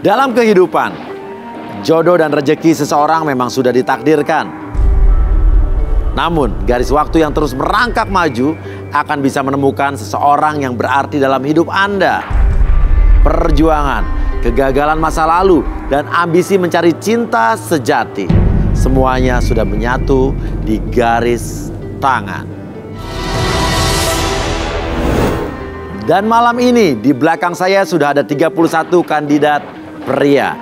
Dalam kehidupan, jodoh dan rezeki seseorang memang sudah ditakdirkan. Namun, garis waktu yang terus merangkak maju akan bisa menemukan seseorang yang berarti dalam hidup Anda. Perjuangan, kegagalan masa lalu, dan ambisi mencari cinta sejati, semuanya sudah menyatu di garis tangan. Dan malam ini di belakang saya sudah ada 31 kandidat pria.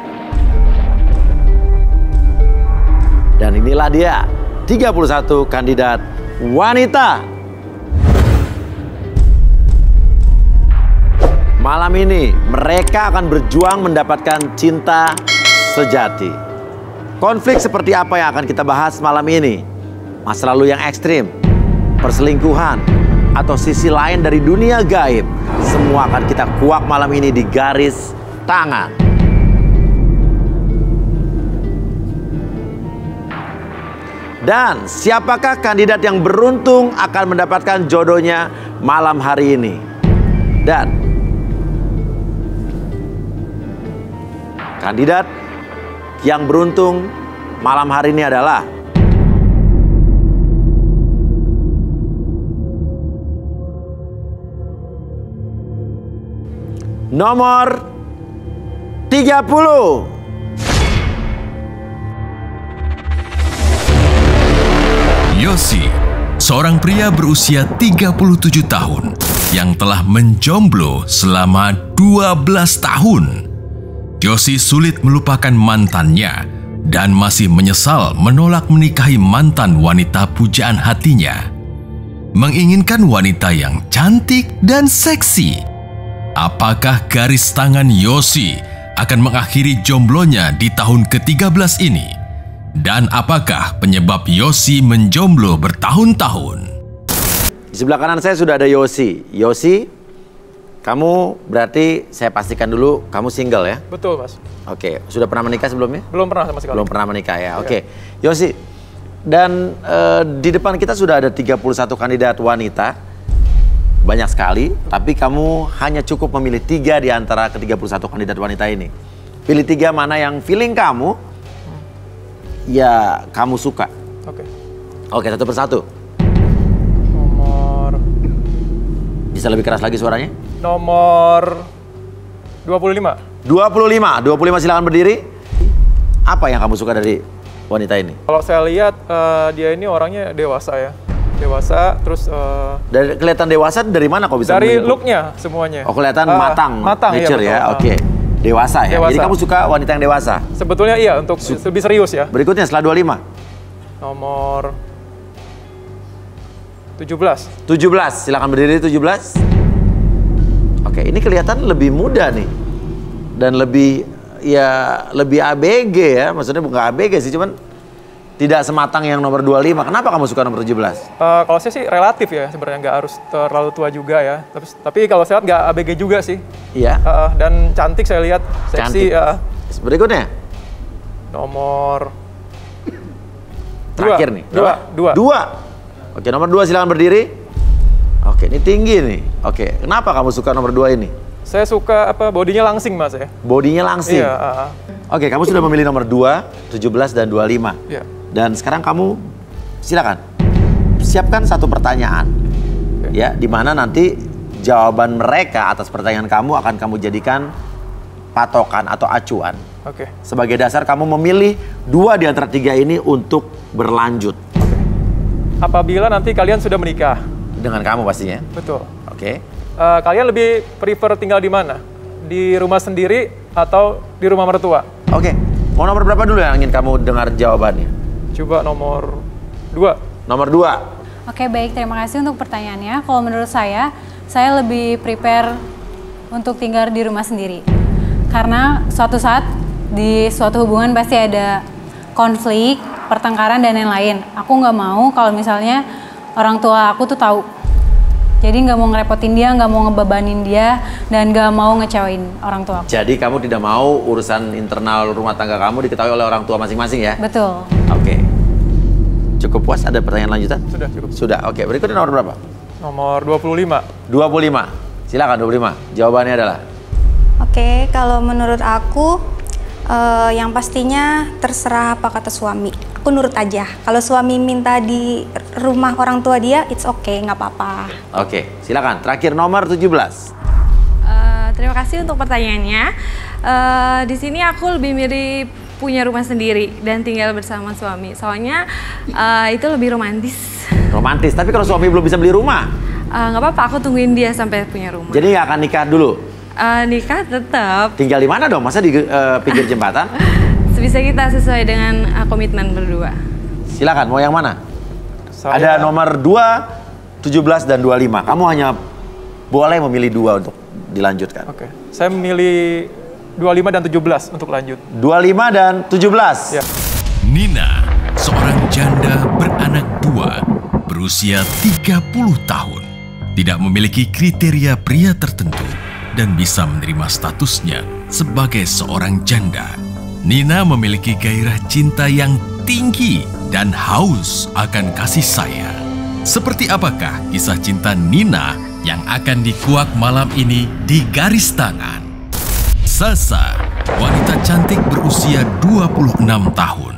Dan inilah dia, 31 kandidat wanita. Malam ini mereka akan berjuang mendapatkan cinta sejati. Konflik seperti apa yang akan kita bahas malam ini? Masa lalu yang ekstrim, perselingkuhan, atau sisi lain dari dunia gaib, semua akan kita kuak malam ini di garis tangan. Dan siapakah kandidat yang beruntung akan mendapatkan jodohnya malam hari ini? Dan kandidat yang beruntung malam hari ini adalah nomor 30. Yosi, seorang pria berusia 37 tahun yang telah menjomblo selama 12 tahun. Yosi sulit melupakan mantannya dan masih menyesal menolak menikahi mantan wanita pujaan hatinya. Menginginkan wanita yang cantik dan seksi. Apakah garis tangan Yosi akan mengakhiri jomblonya di tahun ke-13 ini? Dan apakah penyebab Yosi menjomblo bertahun-tahun? Di sebelah kanan saya sudah ada Yosi. Yosi, kamu berarti saya pastikan dulu kamu single ya? Betul, Mas. Oke, sudah pernah menikah sebelumnya? Belum pernah sama sekali. Belum pernah menikah ya, oke. Yosi, dan di depan kita sudah ada 31 kandidat wanita. Banyak sekali, tapi kamu hanya cukup memilih 3 di antara ke-31 kandidat wanita ini. Pilih 3 mana yang feeling kamu, ya kamu suka. Oke, satu persatu. Nomor... Bisa lebih keras lagi suaranya? Nomor 25. 25 silakan berdiri. Apa yang kamu suka dari wanita ini? Kalau saya lihat, dia ini orangnya dewasa ya. Dewasa, terus... Dari kelihatan dewasa dari mana kok bisa? Dari looknya semuanya. Oh, kelihatan matang, iya, mature ya, oke. Dewasa ya, dewasa. Jadi kamu suka wanita yang dewasa? Sebetulnya iya, untuk lebih serius ya. Berikutnya setelah 25. Nomor 17. 17, silakan berdiri 17. Oke, ini kelihatan lebih muda nih. Dan lebih, ya lebih ABG ya, maksudnya bukan ABG sih, cuman tidak sematang yang nomor 25. Kenapa kamu suka nomor 17? Kalau saya sih relatif ya, sebenarnya nggak harus terlalu tua juga ya. Tapi kalau saya lihat nggak ABG juga sih. Iya. Dan cantik saya lihat, seksi. Berikutnya? Nomor... Terakhir nih? Dua. Oke, nomor 2 silakan berdiri. Oke, ini tinggi nih. Oke, kenapa kamu suka nomor 2 ini? Saya suka bodinya langsing, Mas ya. Bodinya langsing? Iya. Oke, kamu sudah memilih nomor 2, 17, dan 25. Iya. Dan sekarang kamu silakan siapkan satu pertanyaan, ya, di mana nanti jawaban mereka atas pertanyaan kamu akan kamu jadikan patokan atau acuan. Sebagai dasar kamu memilih 2 di antara 3 ini untuk berlanjut. Apabila nanti kalian sudah menikah. Dengan kamu pastinya. Betul. Oke. Kalian lebih prefer tinggal di mana? Di rumah sendiri atau di rumah mertua? Oke. Mau nomor berapa dulu yang ingin kamu dengar jawabannya? Coba nomor 2. Nomor 2. Oke, baik. Terima kasih untuk pertanyaannya. Kalau menurut saya lebih prepare untuk tinggal di rumah sendiri. Karena suatu saat di suatu hubungan pasti ada konflik, pertengkaran, dan lain-lain. Aku nggak mau kalau misalnya orang tua aku tuh tahu. Jadi nggak mau ngerepotin dia, nggak mau ngebebanin dia, dan nggak mau ngecewain orang tua aku. Jadi kamu tidak mau urusan internal rumah tangga kamu diketahui oleh orang tua masing-masing ya? Betul. Oke. Cukup puas? Ada pertanyaan lanjutan? Sudah, cukup. Sudah, oke. Berikutnya nomor berapa? Nomor 25. 25. Silakan 25. Jawabannya adalah? Oke, kalau menurut aku yang pastinya terserah apa kata suami. Aku nurut aja. Kalau suami minta di rumah orang tua dia, it's okay, nggak apa-apa. Oke, silakan. Terakhir nomor 17. Terima kasih untuk pertanyaannya. Di sini aku lebih mirip punya rumah sendiri dan tinggal bersama suami. Soalnya itu lebih romantis. Romantis, tapi kalau suami belum bisa beli rumah? Nggak apa-apa, aku tungguin dia sampai punya rumah. Jadi nggak akan nikah dulu? Nikah tetap. Tinggal di mana dong? Masa di pinggir jembatan? Sebisa kita sesuai dengan komitmen berdua. Silakan, mau yang mana? Ada nomor 2, 17 dan 25. Kamu hanya boleh memilih 2 untuk dilanjutkan. Oke, saya memilih 25 dan 17 untuk lanjut. 25 dan 17. Ya. Nina, seorang janda beranak 2, berusia 30 tahun. Tidak memiliki kriteria pria tertentu dan bisa menerima statusnya sebagai seorang janda. Nina memiliki gairah cinta yang tinggi dan haus akan kasih sayang. Seperti apakah kisah cinta Nina yang akan dikuak malam ini di Garis Tangan? Sasa, wanita cantik berusia 26 tahun.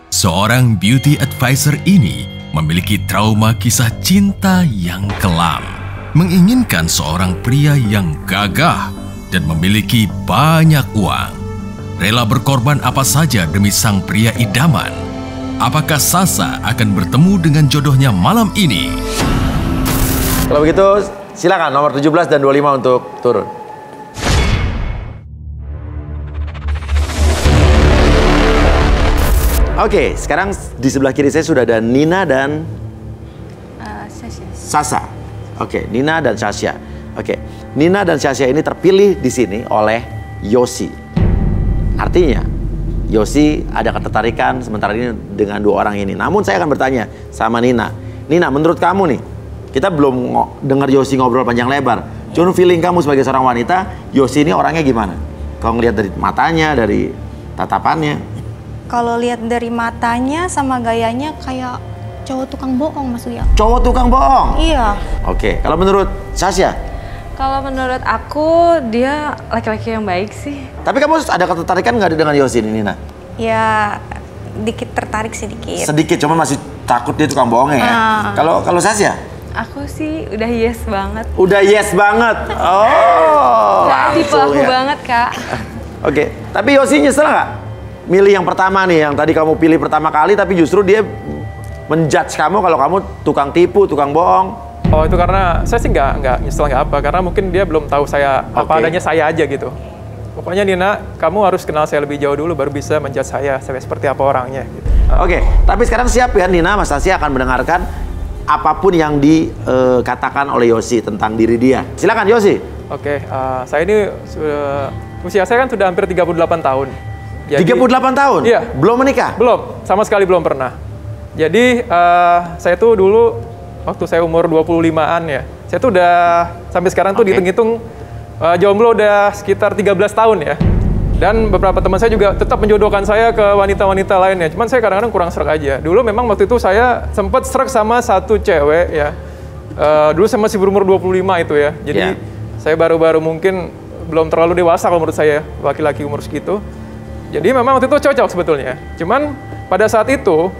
Seorang beauty advisor ini memiliki trauma kisah cinta yang kelam. Menginginkan seorang pria yang gagah dan memiliki banyak uang. Rela berkorban apa saja demi sang pria idaman. Apakah Sasa akan bertemu dengan jodohnya malam ini? Kalau begitu, silakan nomor 17 dan 25 untuk turun. Oke, sekarang di sebelah kiri saya sudah ada Nina dan Sasa. Oke, Nina dan Sasha. Oke, Nina dan Sasha ini terpilih di sini oleh Yosi. Artinya, Yosi ada ketertarikan sementara ini dengan 2 orang ini. Namun saya akan bertanya sama Nina. Nina, menurut kamu nih, kita belum dengar Yosi ngobrol panjang lebar. Cuma feeling kamu sebagai seorang wanita, Yosi ini orangnya gimana? Kalau ngelihat dari matanya, dari tatapannya. Kalau lihat dari matanya sama gayanya kayak cowok tukang bohong, Mas Uya. Cowok tukang bohong? Iya. Oke, kalau menurut Sasha? Kalau menurut aku, dia laki-laki yang baik sih. Tapi kamu ada ketertarikan nggak dengan Yosi ini, Nina? Ya, dikit tertarik sedikit. Sedikit, cuma masih takut dia tukang bohongnya ya? Kalau Sasha? Aku sih udah yes banget. Udah yes banget? Oh, Tipe langsung aku ya. banget, Kak. Oke, tapi Yosi nyesel nggak? Milih yang pertama nih, yang tadi kamu pilih pertama kali, tapi justru dia menjudge kamu kalau kamu tukang tipu, tukang bohong. Oh, itu karena saya sih nggak nyesel nggak apa, karena mungkin dia belum tahu saya apa adanya saya aja gitu. Pokoknya Nina, kamu harus kenal saya lebih jauh dulu baru bisa menjudge saya seperti apa orangnya. Gitu. Oke, tapi sekarang siap ya Nina, Mas Tasya akan mendengarkan apapun yang dikatakan oleh Yosi tentang diri dia. Silakan Yosi. Oke, saya ini usia saya kan sudah hampir 38 tahun. Jadi, 38 tahun? Iya. Belum menikah? Belum, sama sekali belum pernah. Jadi saya tuh dulu waktu saya umur 25-an ya, saya tuh udah sampai sekarang tuh dihitung-hitung jomblo udah sekitar 13 tahun ya. Dan beberapa teman saya juga tetap menjodohkan saya ke wanita-wanita lainnya. Cuman saya kadang-kadang kurang sreg aja. Dulu memang waktu itu saya sempat sreg sama satu cewek ya. Dulu saya masih berumur 25 itu ya. Jadi saya baru-baru mungkin belum terlalu dewasa kalau menurut saya, laki-laki umur segitu. Jadi memang waktu itu cocok sebetulnya. Cuman pada saat itu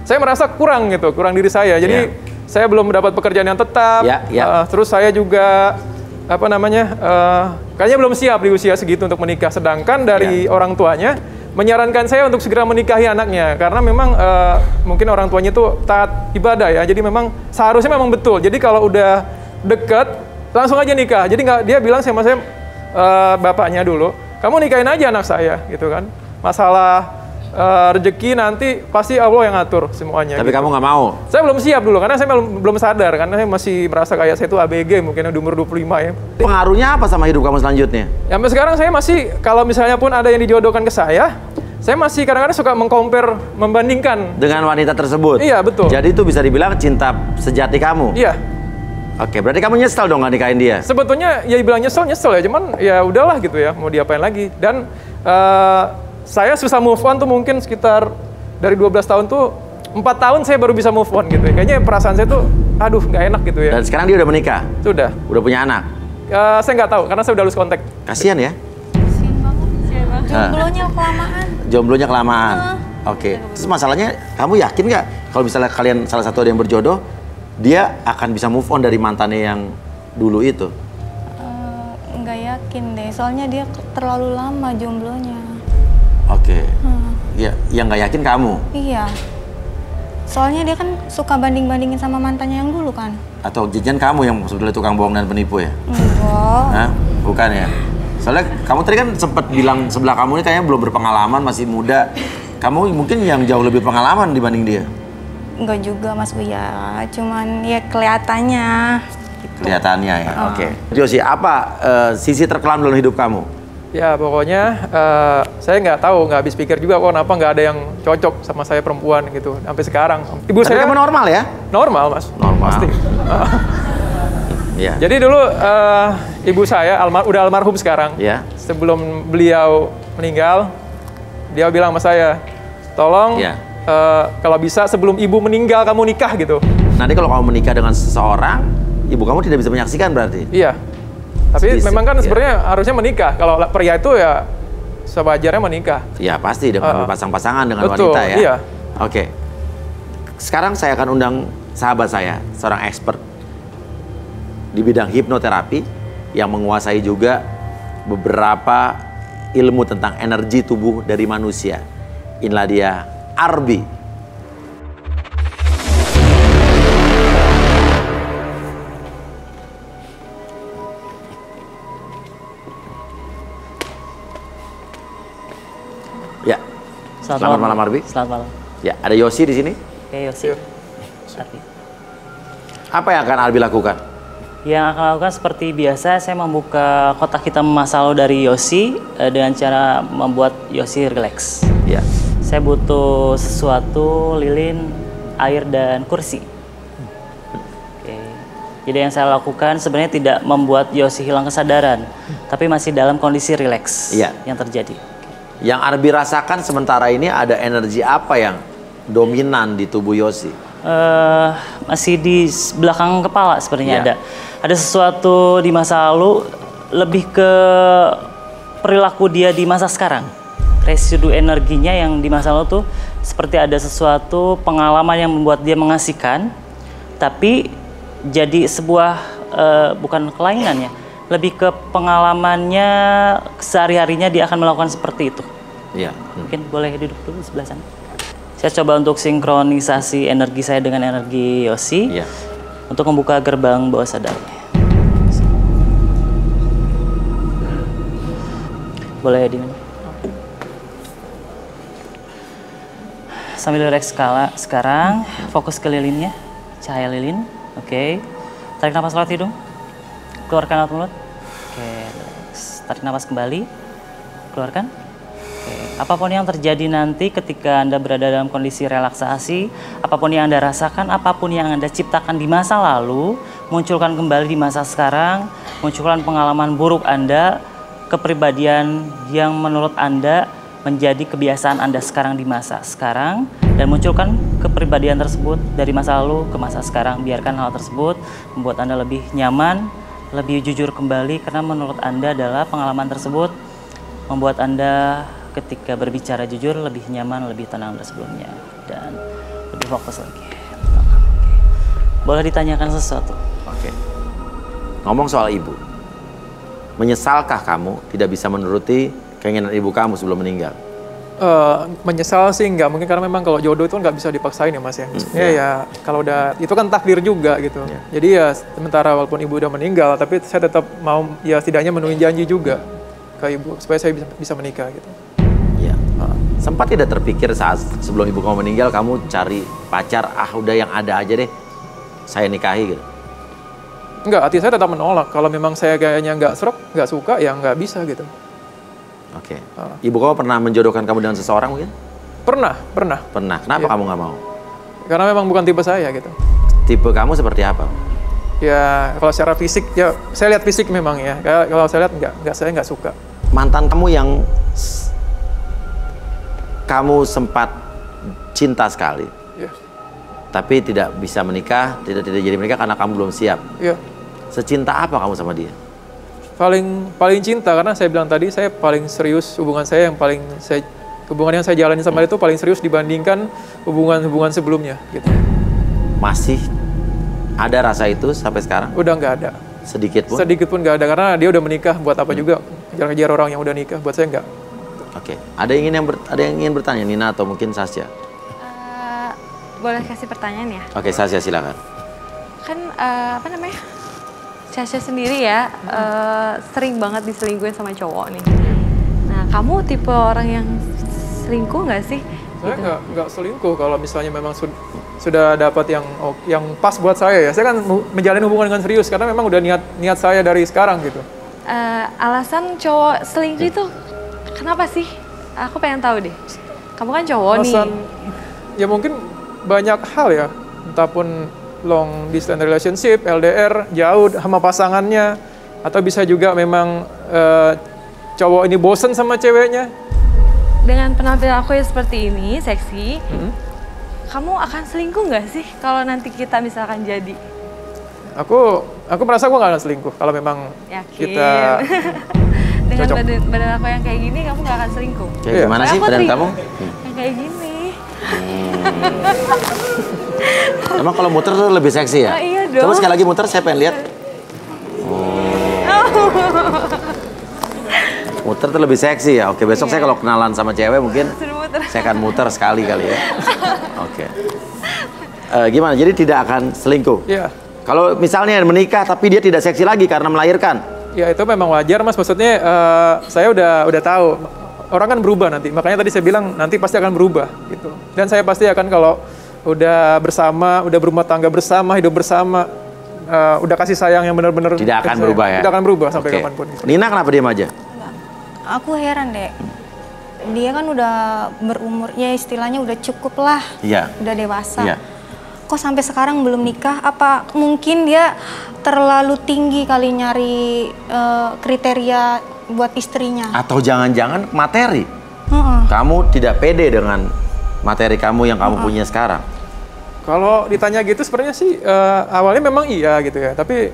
saya merasa kurang gitu, kurang diri saya. Jadi saya belum mendapat pekerjaan yang tetap. Terus saya juga kayaknya belum siap di usia segitu untuk menikah. Sedangkan dari orang tuanya menyarankan saya untuk segera menikahi anaknya karena memang mungkin orang tuanya itu taat ibadah ya. Jadi memang seharusnya memang betul. Jadi kalau udah deket langsung aja nikah. Jadi dia bilang sama saya bapaknya dulu, kamu nikahin aja anak saya gitu kan. Masalah rezeki nanti pasti Allah yang ngatur semuanya. Tapi gitu. Kamu nggak mau? Saya belum siap dulu karena saya belum sadar karena saya masih merasa kayak saya itu ABG mungkin di umur 25 ya. Pengaruhnya apa sama hidup kamu selanjutnya? Ya, sampai sekarang saya masih kalau misalnya pun ada yang dijodohkan ke saya masih kadang-kadang suka meng-compare, membandingkan dengan wanita tersebut. Iya, betul. Jadi itu bisa dibilang cinta sejati kamu. Iya. Oke, berarti kamu nyesel dong nggak nikahin dia? Sebetulnya ya bilang nyesel ya, cuman ya udahlah gitu ya, mau diapain lagi. Dan saya susah move on tuh mungkin sekitar dari 12 tahun tuh 4 tahun saya baru bisa move on gitu ya. Kayaknya perasaan saya tuh aduh nggak enak gitu ya. Dan sekarang dia udah menikah? Sudah. Udah punya anak? Saya nggak tahu karena saya udah lose kontak. Kasihan ya? Jomblonya kelamaan. Jomblonya kelamaan. Oke. Terus masalahnya, kamu yakin nggak kalau misalnya kalian salah satu ada yang berjodoh, dia akan bisa move on dari mantannya yang dulu itu? Nggak yakin deh, soalnya dia terlalu lama jomblonya. Oke. Ya, yang nggak yakin kamu? Iya. Soalnya dia kan suka banding-bandingin sama mantannya yang dulu kan. Atau jajan kamu yang sebetulnya tukang bohong dan penipu ya? Enggak. Hah? Bukan ya? Soalnya kamu tadi kan sempat bilang sebelah kamu ini kayaknya belum berpengalaman, masih muda. Kamu mungkin yang jauh lebih pengalaman dibanding dia? Enggak juga Mas Uya, cuman ya kelihatannya. Gitu. Kelihatannya ya, oke. Yosi, apa sisi terkelam dalam hidup kamu? Ya pokoknya saya nggak tahu, nggak habis pikir juga kok kenapa nggak ada yang cocok sama saya perempuan gitu sampai sekarang. Ibu Tapi saya kamu normal ya? normal mas. Normal. Pasti. Iya. Jadi dulu ibu saya udah almarhum sekarang. Iya. Sebelum beliau meninggal, dia bilang sama saya, tolong Iya. kalau bisa sebelum ibu meninggal kamu nikah gitu. Nanti kalau kamu menikah dengan seseorang, ibu kamu tidak bisa menyaksikan berarti? Iya. Tapi Sedikit, memang kan iya. sebenarnya harusnya menikah. Kalau pria itu ya sewajarnya menikah. Ya pasti dengan berpasang-pasangan dengan Betul, wanita ya. iya. Oke. Sekarang saya akan undang sahabat saya, seorang expert di bidang hipnoterapi yang menguasai juga beberapa ilmu tentang energi tubuh dari manusia. Inilah dia Arbi. Ya. Selamat malam Arbi. Selamat malam. Ya, ada Yosi di sini. Oke, Yosi. Iya. Arbi. Apa yang akan Arbi lakukan? Yang akan lakukan seperti biasa, saya membuka kotak hitam masa lalu dari Yosi dengan cara membuat Yosi relax. Ya. Saya butuh sesuatu, lilin, air, dan kursi. Oke. Jadi yang saya lakukan sebenarnya tidak membuat Yosi hilang kesadaran, tapi masih dalam kondisi relax yang terjadi. Yang Arbi rasakan sementara ini ada energi apa yang dominan di tubuh Yosi? Masih di belakang kepala sebenarnya ada. Ada sesuatu di masa lalu, lebih ke perilaku dia di masa sekarang. Residu energinya yang di masa lalu tuh seperti ada sesuatu pengalaman yang membuat dia mengasihkan, tapi jadi sebuah bukan kelainan ya. Lebih ke pengalamannya sehari-harinya dia akan melakukan seperti itu. Iya. Mungkin boleh duduk dulu di sebelah sana. Saya coba untuk sinkronisasi energi saya dengan energi Yosi. Iya. Untuk membuka gerbang bawah sadar. Boleh di mana? Sambil relax sekarang, fokus ke lilinnya, cahaya lilin. Oke. Tarik nafas lewat hidung. Keluarkan lewat mulut. Oke, relax. Tarik nafas kembali. Keluarkan. Oke. Apapun yang terjadi nanti ketika Anda berada dalam kondisi relaksasi, apapun yang Anda rasakan, apapun yang Anda ciptakan di masa lalu, munculkan kembali di masa sekarang, munculkan pengalaman buruk Anda, kepribadian yang menurut Anda menjadi kebiasaan Anda sekarang di masa sekarang, dan munculkan kepribadian tersebut dari masa lalu ke masa sekarang. Biarkan hal tersebut membuat Anda lebih nyaman, lebih jujur kembali, karena menurut Anda adalah pengalaman tersebut membuat Anda ketika berbicara jujur lebih nyaman, lebih tenang dari sebelumnya, dan lebih fokus lagi. Boleh ditanyakan sesuatu? Oke. Ngomong soal ibu, menyesalkah kamu tidak bisa menuruti keinginan ibu kamu sebelum meninggal? Menyesal sih nggak mungkin, karena memang kalau jodoh itu nggak bisa dipaksain ya mas ya. Ya kalau udah itu kan takdir juga gitu. Jadi ya sementara walaupun ibu udah meninggal, tapi saya tetap mau ya setidaknya memenuhi janji juga ke ibu supaya saya bisa menikah gitu. Ya. Sempat tidak terpikir saat sebelum ibu kamu meninggal kamu cari pacar, udah yang ada aja deh, saya nikahi gitu? Enggak, hati saya tetap menolak. Kalau memang saya kayaknya nggak serap, nggak suka, ya nggak bisa gitu. Oke. Ibu kamu pernah menjodohkan kamu dengan seseorang mungkin? Pernah. Pernah. Kenapa kamu nggak mau? Karena memang bukan tipe saya gitu. Tipe kamu seperti apa? Ya kalau secara fisik, ya saya lihat fisik memang ya. Kalau saya lihat saya nggak suka. Mantan kamu yang kamu sempat cinta sekali, tapi tidak bisa menikah, tidak jadi menikah karena kamu belum siap. Iya. Secinta apa kamu sama dia? paling cinta, karena saya bilang tadi saya paling serius hubungan saya hubungan yang saya jalani sama dia itu paling serius dibandingkan hubungan sebelumnya gitu. Masih ada rasa itu sampai sekarang? Udah nggak ada. Sedikit pun? Sedikit pun nggak ada, karena dia udah menikah, buat apa juga kejar-kejar orang yang udah nikah, buat saya nggak. Oke, ada yang ingin bertanya, Nina atau mungkin Sasha? Boleh kasih pertanyaan ya? Oke, Sasha silakan. Kan apa namanya? Sasha sendiri ya sering banget diselingkuhin sama cowok nih. Nah, kamu tipe orang yang selingkuh nggak sih? Saya nggak selingkuh kalau misalnya memang sudah dapat yang pas buat saya ya. Saya kan menjalin hubungan dengan serius karena memang udah niat saya dari sekarang gitu. Alasan cowok selingkuh itu kenapa sih? Aku pengen tahu deh. Kamu kan cowok Alasan, nih. ya mungkin banyak hal ya. Entah pun long distance relationship, LDR, jauh sama pasangannya, atau bisa juga memang cowok ini bosen sama ceweknya. Dengan penampilan aku yang seperti ini, seksi, kamu akan selingkuh nggak sih kalau nanti kita misalkan jadi? Aku merasa aku nggak akan selingkuh kalau memang Yakin. kita dengan cocok. badan aku yang kayak gini, kamu nggak akan selingkuh? Kayak gimana sih badan kamu? Yang kayak gini. Emang kalau muter tuh lebih seksi ya? Oh, iya dong. Coba sekali lagi muter, saya pengen lihat. Muter tuh lebih seksi ya? Oke, besok saya kalau kenalan sama cewek mungkin saya akan muter sekali kali ya. Oke. Gimana? Jadi tidak akan selingkuh? Iya. Kalau misalnya menikah tapi dia tidak seksi lagi karena melahirkan? Ya itu memang wajar Mas, maksudnya saya udah tahu. Orang kan berubah nanti, makanya tadi saya bilang nanti pasti akan berubah gitu. Dan saya pasti akan kalau udah bersama, udah berumah tangga bersama, hidup bersama, udah kasih sayang yang benar-benar Tidak akan berubah ya? Tidak akan berubah sampai Oke. kapanpun. Gitu. Nina kenapa diam aja? Aku heran deh. Dia kan udah berumur, ya istilahnya udah cukup lah. Iya. Udah dewasa. Iya. Kok sampai sekarang belum nikah? Apa mungkin dia terlalu tinggi kali nyari kriteria buat istrinya? Atau jangan-jangan materi? Heeh. Kamu tidak pede dengan materi kamu yang kamu punya sekarang? Kalau ditanya gitu sebenarnya sih awalnya memang iya gitu ya. Tapi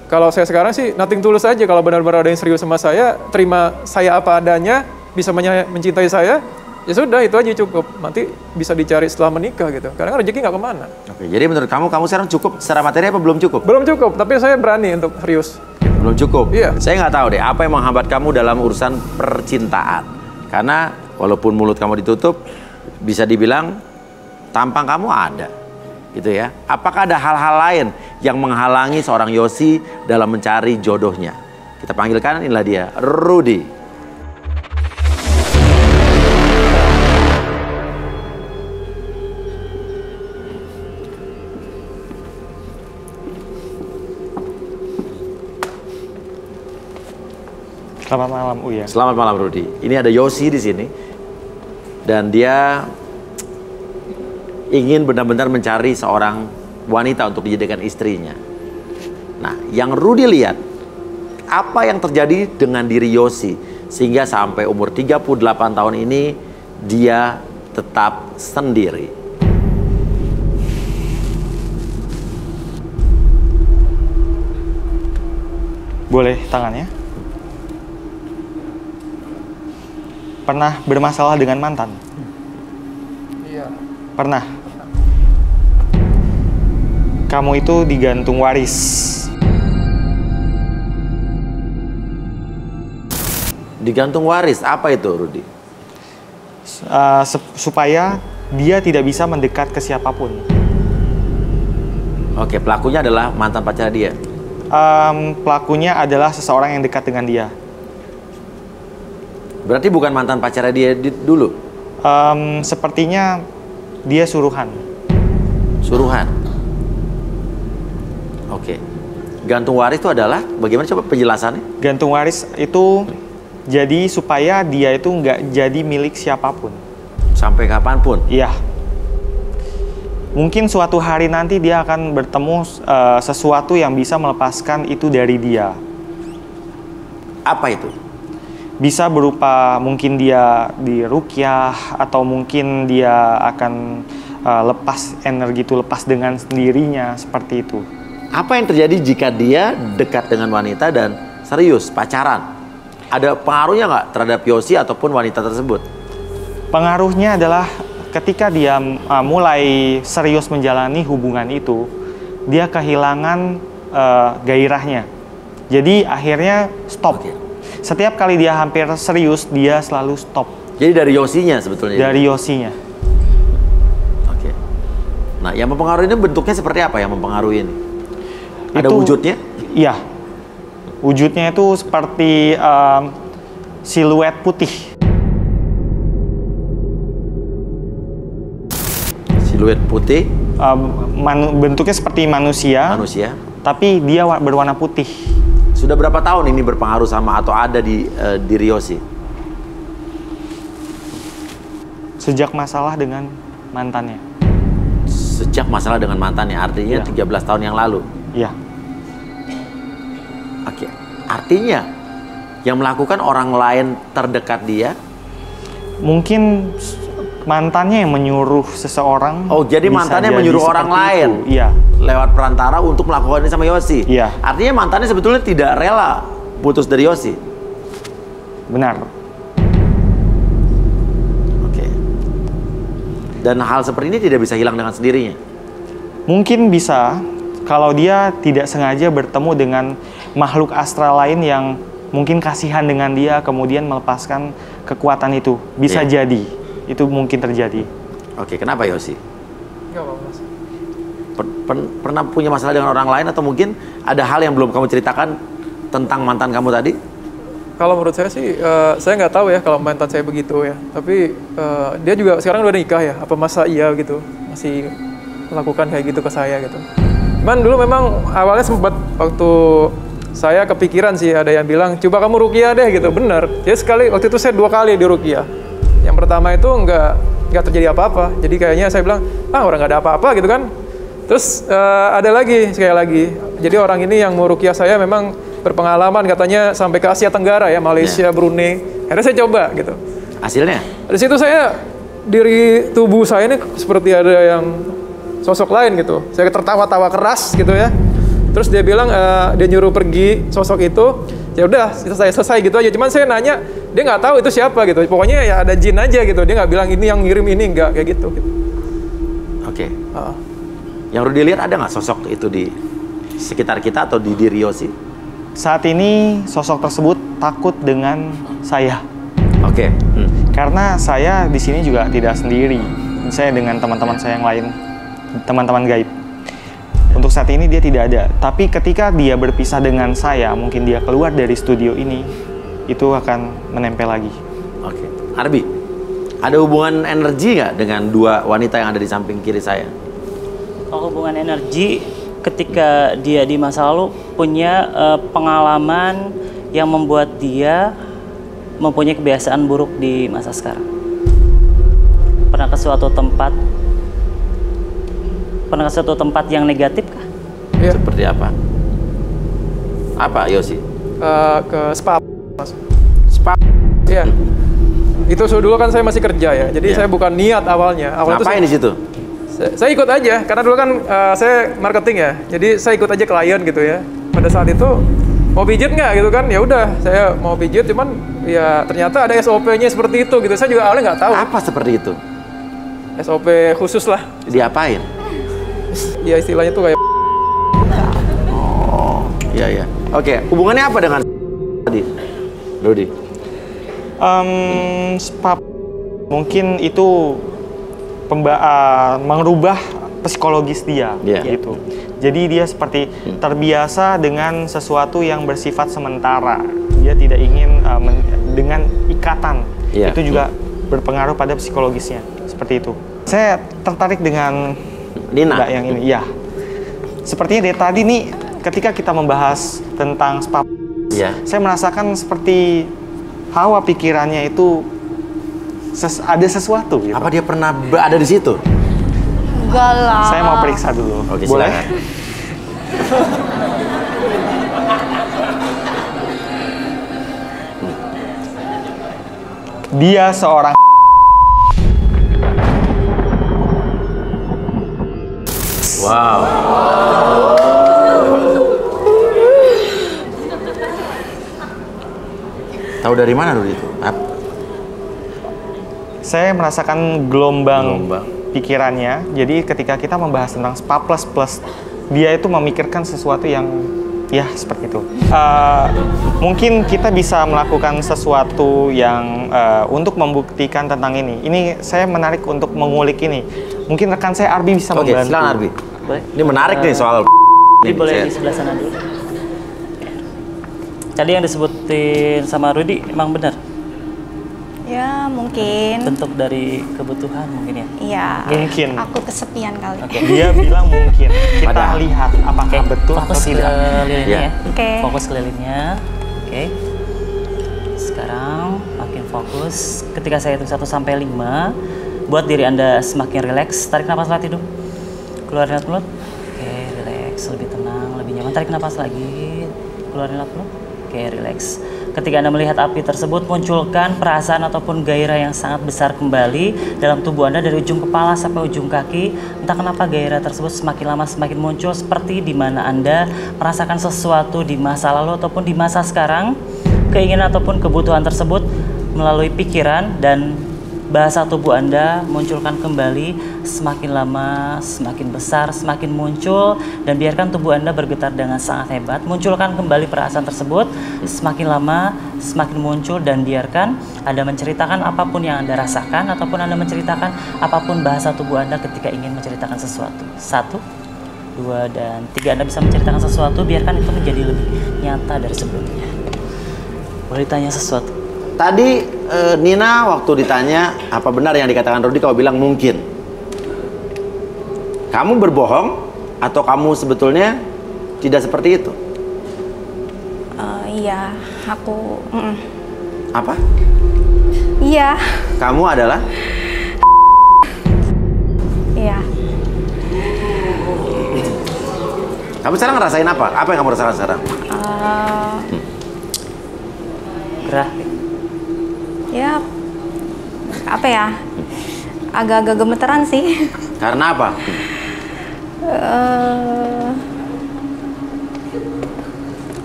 kalau saya sekarang sih nothing tulus aja. Kalau benar-benar ada yang serius sama saya, terima saya apa adanya, bisa mencintai saya, ya sudah itu aja cukup. Nanti bisa dicari setelah menikah gitu. Karena kan rezeki nggak kemana. Oke, jadi menurut kamu sekarang cukup secara materi apa belum cukup? Belum cukup, tapi saya berani untuk serius. Belum cukup? Iya. Saya nggak tahu deh apa yang menghambat kamu dalam urusan percintaan. Karena walaupun mulut kamu ditutup, bisa dibilang tampang kamu ada. Gitu ya. Apakah ada hal-hal lain yang menghalangi seorang Yosi dalam mencari jodohnya? Kita panggilkan, inilah dia, Rudy. Selamat malam, Uya. Selamat malam, Rudy. Ini ada Yosi di sini. Dan dia ingin benar-benar mencari seorang wanita untuk dijadikan istrinya. Nah, yang Rudy lihat, apa yang terjadi dengan diri Yosi sehingga sampai umur 38 tahun ini dia tetap sendiri. Boleh tangannya? Pernah bermasalah dengan mantan? Iya. Pernah. Kamu itu digantung waris. Digantung waris, apa itu, Rudy? Supaya dia tidak bisa mendekat ke siapapun. Oke, pelakunya adalah mantan pacar dia. Pelakunya adalah seseorang yang dekat dengan dia. Berarti bukan mantan pacarnya dia dulu? Sepertinya dia suruhan. Suruhan? Oke. Gantung waris itu adalah, bagaimana coba penjelasannya? Gantung waris itu jadi supaya dia itu nggak jadi milik siapapun. Sampai kapanpun? Iya. Mungkin suatu hari nanti dia akan bertemu sesuatu yang bisa melepaskan itu dari dia. Apa itu? Bisa berupa mungkin dia diruqyah atau mungkin dia akan lepas energi itu, lepas dengan sendirinya, seperti itu. Apa yang terjadi jika dia dekat dengan wanita dan serius, pacaran, ada pengaruhnya nggak terhadap Yosi ataupun wanita tersebut? Pengaruhnya adalah ketika dia mulai serius menjalani hubungan itu, dia kehilangan gairahnya. Jadi akhirnya stop. Setiap kali dia hampir serius, dia selalu stop. Jadi dari Yosinya sebetulnya? Dari Yosinya. Oke. Nah, yang mempengaruhi ini bentuknya seperti apa yang mempengaruhi ini? Ada wujudnya? Iya. Wujudnya itu seperti siluet putih. Siluet putih? Bentuknya seperti manusia. Manusia. Tapi dia berwarna putih. Sudah berapa tahun ini berpengaruh sama atau ada di diri Yosi? Sejak masalah dengan mantannya. Sejak masalah dengan mantannya, artinya 13 tahun yang lalu? Iya. Oke, artinya yang melakukan orang lain terdekat dia? Mungkin mantannya yang menyuruh seseorang. Oh, jadi mantannya menyuruh orang lain? Iya. Lewat perantara untuk melakukan ini sama Yosi? Iya. Artinya mantannya sebetulnya tidak rela putus dari Yosi? Benar. Oke. Dan hal seperti ini tidak bisa hilang dengan sendirinya? Mungkin bisa, kalau dia tidak sengaja bertemu dengan makhluk astral lain yang mungkin kasihan dengan dia, kemudian melepaskan kekuatan itu. Bisa jadi, itu mungkin terjadi. Oke, kenapa Yosi? Nggak apa-apa, Mas. Pernah punya masalah dengan orang lain atau mungkin ada hal yang belum kamu ceritakan tentang mantan kamu tadi? Kalau menurut saya sih, saya nggak tahu ya kalau mantan saya begitu ya. Tapi dia juga sekarang udah nikah ya. Apa masa iya gitu masih melakukan kayak gitu ke saya gitu. Cuman dulu memang awalnya sempat waktu saya kepikiran sih, ada yang bilang coba kamu ruqyah deh gitu. Bener. Jadi sekali waktu itu saya 2 kali di ruqyah. Yang pertama itu nggak terjadi apa-apa. Jadi kayaknya saya bilang orang nggak ada apa-apa gitu kan. Terus ada lagi sekali lagi. Jadi orang ini yang mau ruqyah saya memang berpengalaman katanya sampai ke Asia Tenggara ya, Malaysia, Brunei. Akhirnya saya coba gitu. Hasilnya? Di situ saya diri tubuh saya ini seperti ada yang sosok lain gitu. Saya tertawa-tawa keras gitu ya. Terus dia bilang dia nyuruh pergi sosok itu. Ya udah selesai gitu aja. Cuman saya nanya, dia nggak tahu itu siapa gitu. Pokoknya ya ada jin aja gitu. Dia nggak bilang ini yang ngirim ini, nggak kayak gitu. Oke. Yang Rudy lihat ada nggak sosok itu di sekitar kita atau di diri Yosi? Saat ini sosok tersebut takut dengan saya. Oke. Karena saya di sini juga tidak sendiri. Saya dengan teman-teman saya yang lain, teman-teman gaib. Untuk saat ini dia tidak ada. Tapi ketika dia berpisah dengan saya, mungkin dia keluar dari studio ini, itu akan menempel lagi. Oke. Arbi, ada hubungan energi nggak dengan 2 wanita yang ada di samping kiri saya? Kalau hubungan energi, ketika dia di masa lalu punya pengalaman yang membuat dia mempunyai kebiasaan buruk di masa sekarang. Pernah ke suatu tempat yang negatif kah? Iya. Seperti apa? Apa Yosi? Ke spa, Mas. Spa? Iya. Itu dulu kan saya masih kerja ya. Jadi saya bukan niat awalnya. Ngapain di situ? Saya ikut aja, karena dulu kan saya marketing ya, jadi saya ikut aja klien gitu ya. Pada saat itu mau pijit nggak gitu kan? Ya udah, saya mau pijit, cuman ya ternyata ada SOP-nya seperti itu gitu. Saya juga awalnya nggak tahu. Apa seperti itu? SOP khusus lah. Diapain? Ya istilahnya tuh kayak. Oh, iya. Oke, hubungannya apa dengan tadi, Rudy? Spa mungkin itu mengubah psikologis dia, gitu. Jadi dia seperti terbiasa dengan sesuatu yang bersifat sementara. Dia tidak ingin dengan ikatan. Itu juga berpengaruh pada psikologisnya, seperti itu. Saya tertarik dengan Nina Mbak yang ini, ya. Sepertinya dari tadi nih, ketika kita membahas tentang spa, saya merasakan seperti hawa pikirannya itu ada sesuatu gitu. Apa dia pernah ada di situ? Enggak lah. Saya mau periksa dulu. Oke, boleh? Silakan. Dia seorang Wow. Tahu dari mana Rudy itu? Saya merasakan gelombang pikirannya. Jadi ketika kita membahas tentang spa plus plus, dia itu memikirkan sesuatu yang ya seperti itu. Mungkin kita bisa melakukan sesuatu yang untuk membuktikan tentang ini. Ini saya menarik untuk mengulik ini. Mungkin rekan saya Arbi bisa membantu. Oke, silakan Arbi. Boleh. Ini menarik nih soal. Ini boleh di sebelah sana dulu. Tadi yang disebutin sama Rudy emang benar? Ya, mungkin. Bentuk dari kebutuhan mungkin ya? Iya. Mungkin. Aku kesepian kali. Dia bilang mungkin. Kita lihat apakah betul atau fokus tidak. Ke lilinnya ya. Fokus ke lilinnya. Oke. Sekarang makin fokus. Ketika saya hitung 1 sampai 5, buat diri Anda semakin rileks. Tarik napas lewat hidung. Keluarin lewat mulut. Oke, rileks, lebih tenang, lebih nyaman. Tarik napas lagi. Keluarin lewat mulut. Oke, rileks. Ketika Anda melihat api tersebut, munculkan perasaan ataupun gairah yang sangat besar kembali dalam tubuh Anda dari ujung kepala sampai ujung kaki. Entah kenapa gairah tersebut semakin lama semakin muncul, seperti di mana Anda merasakan sesuatu di masa lalu ataupun di masa sekarang. Keinginan ataupun kebutuhan tersebut melalui pikiran dan bahasa tubuh Anda munculkan kembali, semakin lama semakin besar, semakin muncul, dan biarkan tubuh Anda bergetar dengan sangat hebat. Munculkan kembali perasaan tersebut, semakin lama semakin muncul, dan biarkan Anda menceritakan apapun yang Anda rasakan ataupun Anda menceritakan apapun bahasa tubuh Anda ketika ingin menceritakan sesuatu. 1, 2, dan 3 Anda bisa menceritakan sesuatu, biarkan itu menjadi lebih nyata dari sebelumnya. Boleh ditanya sesuatu? Tadi Nina waktu ditanya apa benar yang dikatakan Rudy, kau bilang mungkin. Kamu berbohong atau kamu sebetulnya tidak seperti itu? Iya, aku. Apa? Iya. Kamu adalah? Iya. Kamu sekarang ngerasain apa? Apa yang kamu rasakan sekarang? Gerah. Ya, apa ya? Agak-agak gemeteran sih. Karena apa?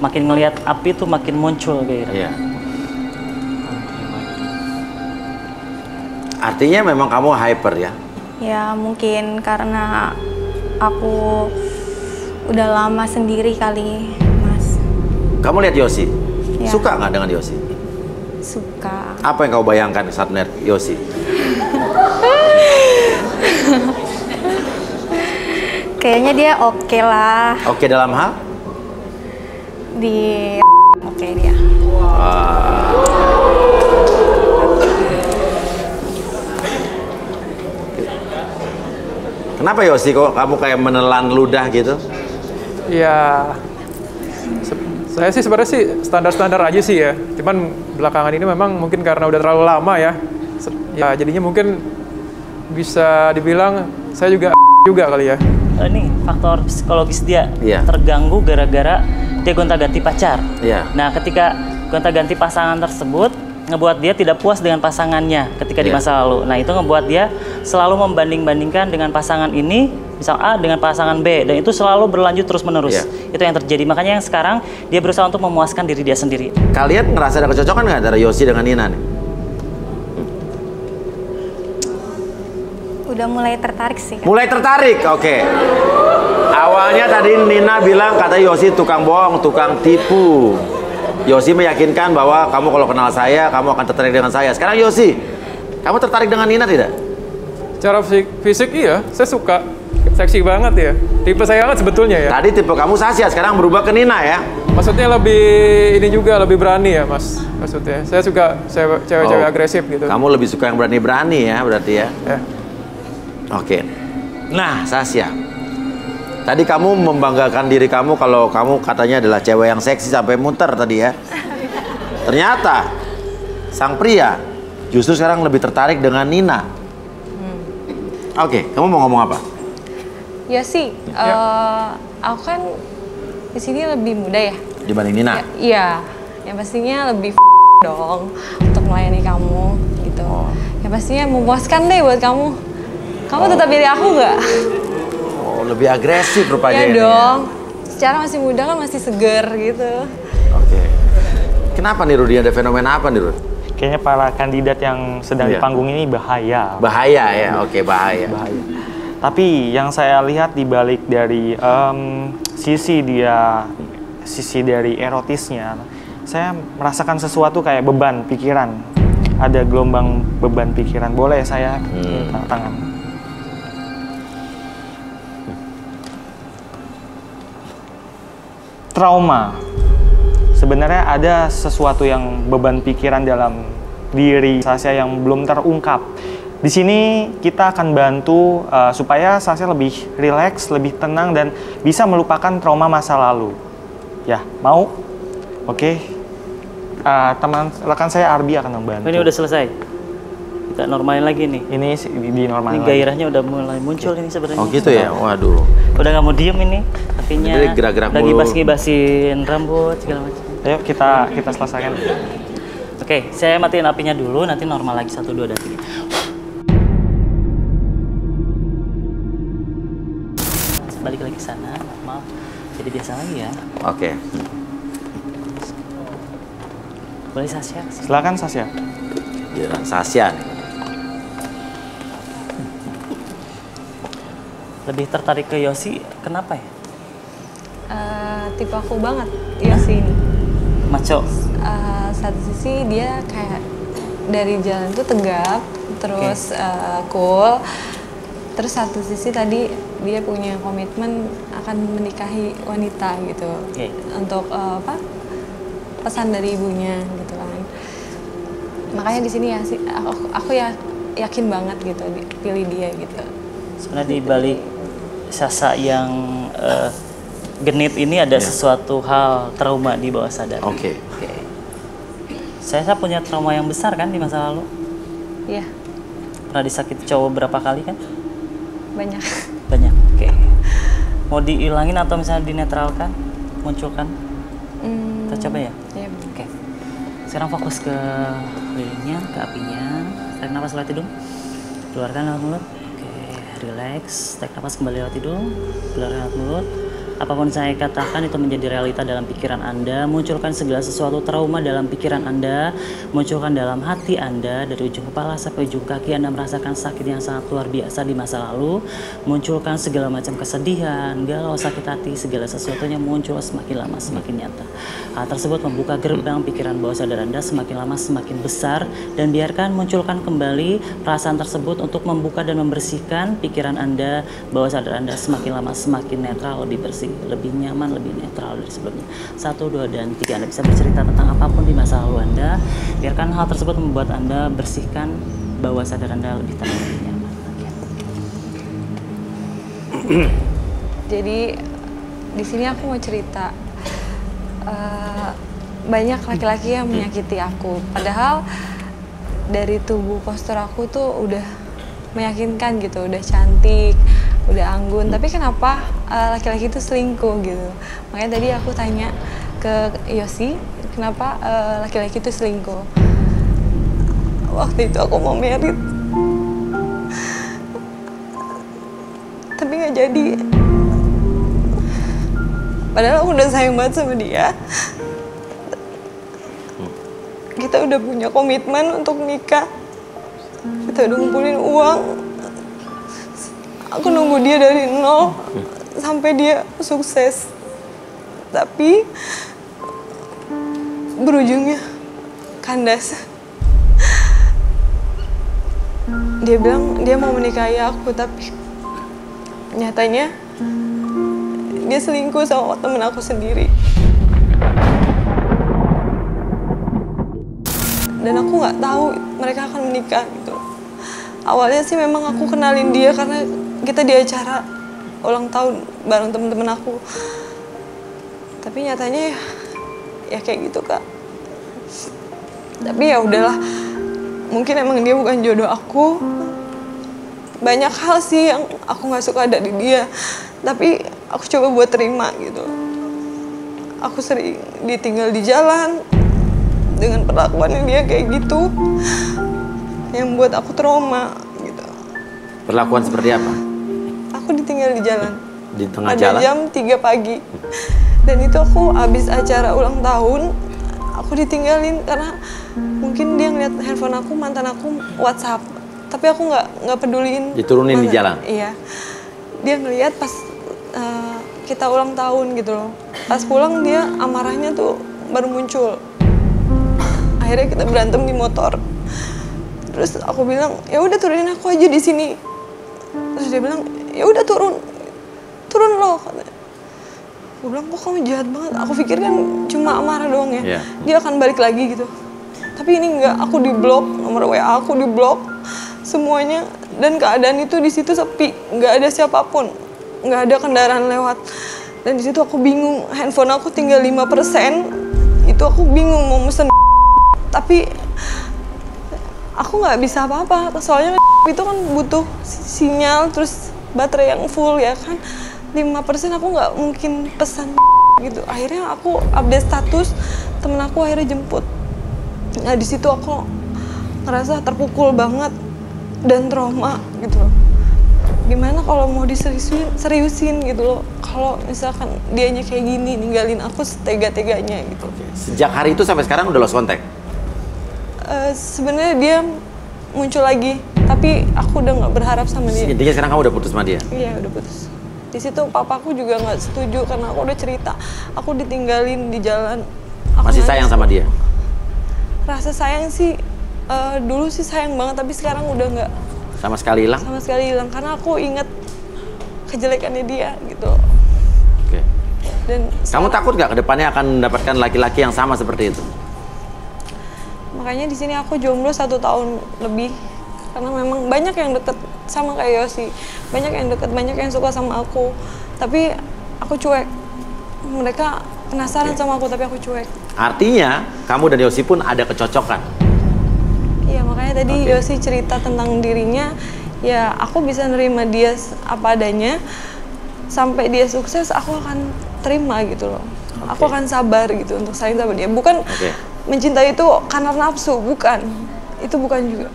Makin ngelihat api tuh makin muncul gitu. Iya. Artinya memang kamu hyper ya? Ya, mungkin karena aku udah lama sendiri kali, Mas. Kamu lihat Yosi? Ya. Suka nggak dengan Yosi? Suka. Apa yang kau bayangkan saat melihat Yosi? Kayaknya dia oke lah. Oke dalam hal? Oke dia. Kenapa Yosi kok kamu kayak menelan ludah gitu? Ya, saya sih sebenarnya sih standar-standar aja sih ya. Cuman belakangan ini memang mungkin karena udah terlalu lama ya. Ya jadinya mungkin bisa dibilang saya juga kali ya. Ini faktor psikologis dia terganggu gara-gara dia gonta-ganti pacar. Nah, ketika gonta-ganti pasangan tersebut ngebuat dia tidak puas dengan pasangannya ketika di masa lalu. Nah, itu ngebuat dia selalu membanding-bandingkan dengan pasangan ini, misal A dengan pasangan B, dan itu selalu berlanjut terus-menerus. Itu yang terjadi. Makanya yang sekarang dia berusaha untuk memuaskan diri dia sendiri. Kalian ngerasa ada kecocokan nggak antara Yosi dengan Nina nih? Udah mulai tertarik sih. Mulai tertarik, oke. Awalnya tadi Nina bilang kata Yosi tukang bohong, tukang tipu. Yosi meyakinkan bahwa kamu kalau kenal saya, kamu akan tertarik dengan saya. Sekarang Yosi, kamu tertarik dengan Nina tidak? Secara fisik iya, saya suka. Seksi banget ya. Tipe saya banget sebetulnya ya. Tadi tipe kamu Sasya, sekarang berubah ke Nina ya? Maksudnya lebih ini juga lebih berani ya, Mas. Maksudnya saya suka cewek-cewek agresif gitu. Kamu lebih suka yang berani-berani ya berarti ya? Oke. Nah, Sasya. Tadi kamu membanggakan diri kamu kalau kamu katanya adalah cewek yang seksi sampai muter tadi ya. Ternyata sang pria justru sekarang lebih tertarik dengan Nina. Oke, kamu mau ngomong apa? Ya sih, aku kan di sini lebih muda ya. Dibanding Nina? Iya, yang pastinya lebih dong untuk melayani kamu gitu. Yang pastinya memuaskan deh buat kamu. Kamu tetap pilih aku nggak? Oh, lebih agresif rupanya. Iya dong. Secara masih muda kan masih seger gitu. Oke. Kenapa nih Rudy? Ada fenomena apa nih Rudy? Kayaknya para kandidat yang sedang di panggung ini bahaya. Bahaya ya, oke bahaya. Tapi yang saya lihat di balik dari sisi dari erotisnya, saya merasakan sesuatu kayak beban pikiran. Ada gelombang beban pikiran. Boleh saya minta tangan? Trauma. Sebenarnya ada sesuatu yang beban pikiran dalam diri Sasha yang belum terungkap. Di sini kita akan bantu supaya Sasha lebih rileks, lebih tenang dan bisa melupakan trauma masa lalu. Ya, mau? Oke. Teman rekan saya Arbi akan membantu. Ini udah selesai. Kita normalin lagi nih. Ini di normalin. Ini gairahnya udah mulai muncul ini sebenarnya. Oh gitu ya. Waduh. Udah nggak mau diem ini. Kakinya gerak-gerak lagi mulu. ngibas-ngibasin rambut segala macam. Ayo kita selesaikan. Oke, saya matiin apinya dulu, nanti normal lagi 1, 2, dan 3. Balik lagi ke sana, normal. Jadi biasa lagi ya. Oke. Boleh Sasha? Silakan Sasha. Giliran Sasha nih. Lebih tertarik ke Yosi, kenapa ya? Tipe aku banget Yosi ini. Maco? Satu sisi dia kayak dari jalan tuh tegap, terus cool. Terus satu sisi tadi dia punya komitmen akan menikahi wanita gitu. Untuk pesan dari ibunya gitu kan. Makanya di sini ya aku yakin banget gitu pilih dia gitu. Sebenarnya di balik Sasa yang genit ini ada sesuatu hal trauma di bawah sadar. Oke. Saya punya trauma yang besar kan di masa lalu. Iya. Pernah disakiti cowok berapa kali kan? Banyak. Banyak. Oke. Mau dihilangin atau misalnya dinetralkan, munculkan? Kita coba ya. Iya. Oke. Sekarang fokus ke lilinnya, ke apinya. Tarik nafas lewat hidung. Keluarkan lewat mulut. Oke. Relax. Tarik nafas kembali lewat hidung. Keluarkan lewat mulut. Apapun saya katakan itu menjadi realita dalam pikiran Anda. Munculkan segala sesuatu trauma dalam pikiran Anda. Munculkan dalam hati Anda. Dari ujung kepala sampai ujung kaki Anda merasakan sakit yang sangat luar biasa di masa lalu. Munculkan segala macam kesedihan, galau, sakit hati. Segala sesuatunya muncul semakin lama semakin nyata. Hal tersebut membuka gerbang pikiran bawah sadar Anda semakin lama semakin besar. Dan biarkan munculkan kembali perasaan tersebut untuk membuka dan membersihkan pikiran Anda. Bawah sadar Anda semakin lama semakin netral, lebih bersih, lebih nyaman, lebih netral dari sebelumnya. 1, 2, dan 3. Anda bisa bercerita tentang apapun di masa lalu Anda. Biarkan hal tersebut membuat Anda bersihkan bawah sadar Anda lebih tenang, lebih nyaman. Jadi di sini aku mau cerita. Banyak laki-laki yang menyakiti aku. Padahal dari tubuh postur aku tuh udah meyakinkan gitu, udah cantik, udah anggun, tapi kenapa laki-laki itu selingkuh gitu. Makanya tadi aku tanya ke Yosi, kenapa laki-laki itu selingkuh. Waktu itu aku mau merit, tapi nggak jadi. Padahal aku udah sayang banget sama dia. Kita udah punya komitmen untuk nikah. Kita udah ngumpulin uang. Aku nunggu dia dari nol sampai dia sukses. Tapi berujungnya kandas. Dia bilang dia mau menikahi aku, tapi nyatanya dia selingkuh sama temen aku sendiri. Dan aku nggak tahu mereka akan menikah gitu. Awalnya sih memang aku kenalin dia karena kita di acara ulang tahun bareng temen-temen aku. Tapi nyatanya ya kayak gitu Kak. Tapi ya udahlah. Mungkin emang dia bukan jodoh aku. Banyak hal sih yang aku nggak suka dari dia. Tapi aku coba buat terima gitu. Aku sering ditinggal di jalan dengan perlakuannya dia kayak gitu, yang buat aku trauma gitu. Perlakuan seperti apa? Aku ditinggal di jalan. Di tengah pada jalan? jam 3 pagi. Dan itu aku habis acara ulang tahun, aku aku ditinggalin karena mungkin dia ngeliat handphone aku, mantan aku WhatsApp, tapi aku nggak peduliin. Diturunin di jalan? Iya, dia ngeliat pas kita ulang tahun gitu loh. Pas pulang dia amarahnya tuh baru muncul. Akhirnya kita berantem di motor. Terus aku bilang, ya udah turunin aku aja di sini. Terus dia bilang, ya udah turun loh. Aku bilang, kok kamu jahat banget. Aku pikir kan cuma amarah doang ya. Yeah. Dia akan balik lagi gitu. Tapi ini enggak, aku diblok, nomor WA aku diblok, semuanya. Dan keadaan itu di situ sepi, nggak ada siapapun, nggak ada kendaraan lewat. Dan di situ aku bingung, handphone aku tinggal 5%. Itu aku bingung mau mesen. Tapi aku nggak bisa apa-apa, soalnya itu kan butuh sinyal terus baterai yang full ya kan. 5% aku nggak mungkin pesan gitu. Akhirnya aku update status, temen aku akhirnya jemput. Nah di situ aku ngerasa terpukul banget dan trauma gitu loh. Gimana kalau mau diseriusin gitu loh. Kalau misalkan dianya kayak gini ninggalin aku setega-teganya gitu. Sejak hari itu sampai sekarang udah lost contact? Sebenarnya dia muncul lagi, tapi aku udah nggak berharap sama dia. Intinya sekarang kamu udah putus sama dia? Iya udah putus. Di situ papaku juga nggak setuju karena aku udah cerita, aku ditinggalin di jalan. Aku masih sayang sama dia? Rasa sayang sih dulu sih sayang banget, tapi sekarang udah nggak. Sama sekali hilang? Sama sekali hilang, karena aku inget kejelekannya dia gitu. Oke. Dan kamu takut nggak kedepannya akan mendapatkan laki-laki yang sama seperti itu? Makanya di sini aku jomblo 1 tahun lebih, karena memang banyak yang deket sama kayak Yosi, banyak yang deket, banyak yang suka sama aku, tapi aku cuek. Mereka penasaran sama aku, tapi aku cuek. Artinya kamu dan Yosi pun ada kecocokan? Iya, makanya tadi Yosi cerita tentang dirinya, ya aku bisa nerima dia apa adanya, sampai dia sukses aku akan terima gitu loh. Aku akan sabar gitu untuk sayang sama dia, bukan mencintai itu karena nafsu, bukan. Itu bukan juga.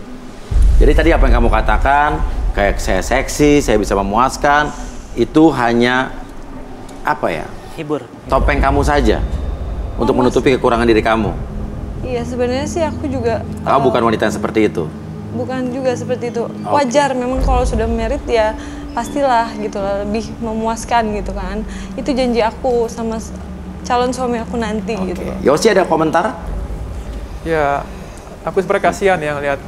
Jadi tadi apa yang kamu katakan, kayak saya seksi, saya bisa memuaskan, itu hanya apa ya? Hibur. Topeng kamu saja untuk menutupi kekurangan diri kamu. Iya, sebenarnya sih aku juga. Kamu bukan wanita yang seperti itu. Bukan juga seperti itu. Wajar memang kalau sudah merit ya pastilah gitu lah, lebih memuaskan gitu kan. Itu janji aku sama calon suami aku nanti gitu. Yosi ada komentar? Ya, aku sebenarnya kasihan ya lihat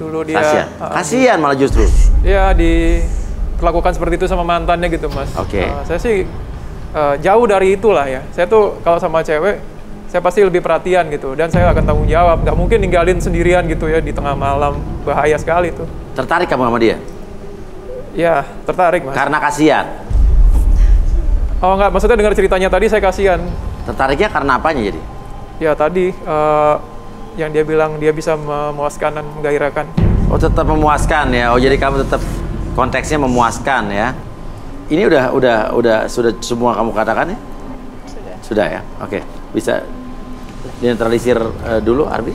dulu dia. Kasihan malah justru. Iya, diperlakukan seperti itu sama mantannya gitu, Mas. Saya sih jauh dari itulah ya. Saya tuh kalau sama cewek, saya pasti lebih perhatian gitu. Dan saya akan tanggung jawab. Nggak mungkin ninggalin sendirian gitu ya di tengah malam. Bahaya sekali tuh. Tertarik kamu sama dia? Ya, tertarik, Mas. Karena kasihan? Oh enggak, maksudnya dengar ceritanya tadi saya kasihan. Tertariknya karena apanya jadi? Ya tadi, yang dia bilang dia bisa memuaskan dan menggairahkan. Oh, tetap memuaskan ya. Oh, jadi kamu tetap konteksnya memuaskan ya. Ini sudah semua kamu katakan ya? Sudah ya. Oke. Bisa dinetralisir dulu, Arbi?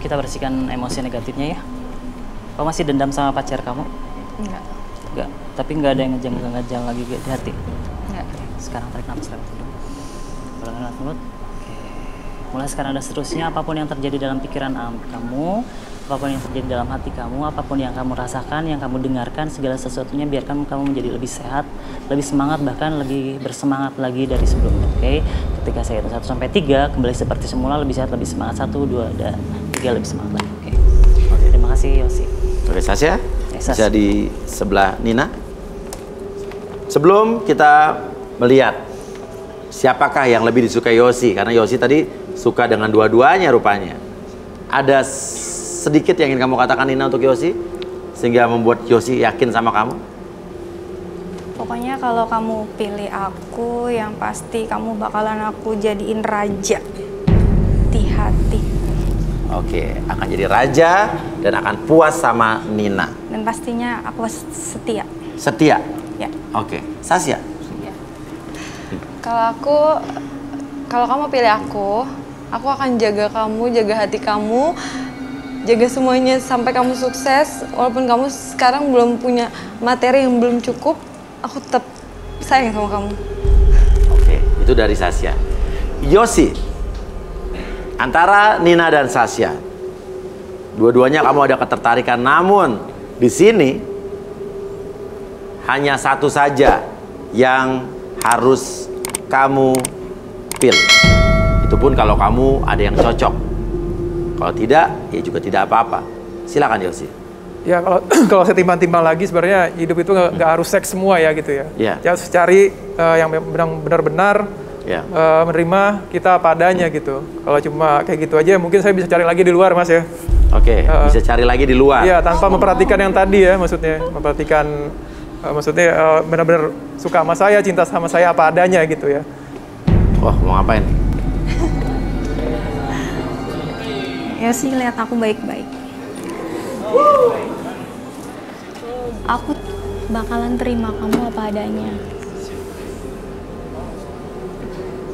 Kita bersihkan emosi negatifnya ya. Kamu masih dendam sama pacar kamu? Enggak. Tapi nggak ada yang ngejang lagi di hati? Enggak. Sekarang tarik nafas lewat hidung. Bulangan lewat mulut. Mulai sekarang dan seterusnya, apapun yang terjadi dalam pikiran kamu, apapun yang terjadi dalam hati kamu, apapun yang kamu rasakan, yang kamu dengarkan, segala sesuatunya biarkan kamu menjadi lebih sehat, lebih semangat, bahkan lebih bersemangat lagi dari sebelumnya. Oke? Ketika saya hitung 1 sampai 3, kembali seperti semula, lebih sehat, lebih semangat. 1, 2, dan 3 lebih semangat lagi. Oke? Terima kasih, Yosi. Oke, Sasya? Bisa di sebelah Nina. Sebelum kita melihat siapakah yang lebih disukai Yosi, karena Yosi tadi suka dengan dua-duanya rupanya. Ada sedikit yang ingin kamu katakan, Nina, untuk Yosi sehingga membuat Yosi yakin sama kamu? Pokoknya kalau kamu pilih aku, yang pasti kamu bakalan aku jadiin raja di hati. Oke, akan jadi raja dan akan puas sama Nina. Dan pastinya aku setia. Setia? Ya. Oke, Sasya? Ya. Kalau kamu pilih aku akan jaga kamu, jaga hati kamu, jaga semuanya sampai kamu sukses. Walaupun kamu sekarang belum punya materi yang belum cukup, aku tetap sayang sama kamu. Oke, itu dari Sasya. Yosi, antara Nina dan Sasha. Dua-duanya kamu ada ketertarikan, namun di sini hanya satu saja yang harus kamu pilih. Itu pun kalau kamu ada yang cocok. Kalau tidak, ya juga tidak apa-apa. Silakan Yosi. Ya kalau saya timbang-timbang lagi, sebenarnya hidup itu nggak harus seks semua ya gitu ya. Ya harus cari yang benar-benar menerima kita apa adanya gitu. Kalau cuma kayak gitu aja, mungkin saya bisa cari lagi di luar, Mas ya. Oke, bisa cari lagi di luar. Iya, tanpa memperhatikan yang tadi ya, maksudnya memperhatikan, benar-benar suka sama saya, cinta sama saya apa adanya gitu ya. Wah, mau ngapain? Ya sih, lihat aku baik-baik. Aku bakalan terima kamu apa adanya.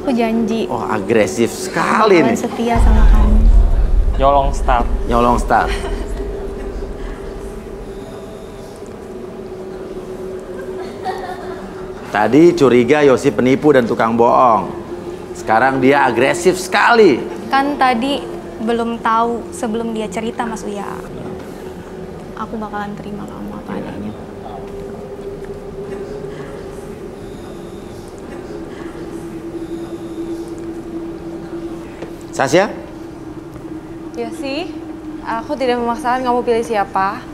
Aku janji. Oh, agresif sekali nih. Setia sama kamu. Nyolong start. Nyolong start. Tadi curiga Yosi penipu dan tukang bohong. Sekarang dia agresif sekali. Kan tadi belum tahu sebelum dia cerita, Mas Uya. Aku bakalan terima kamu apa adanya. Sasha? Yosi, aku tidak memaksakan kamu pilih siapa.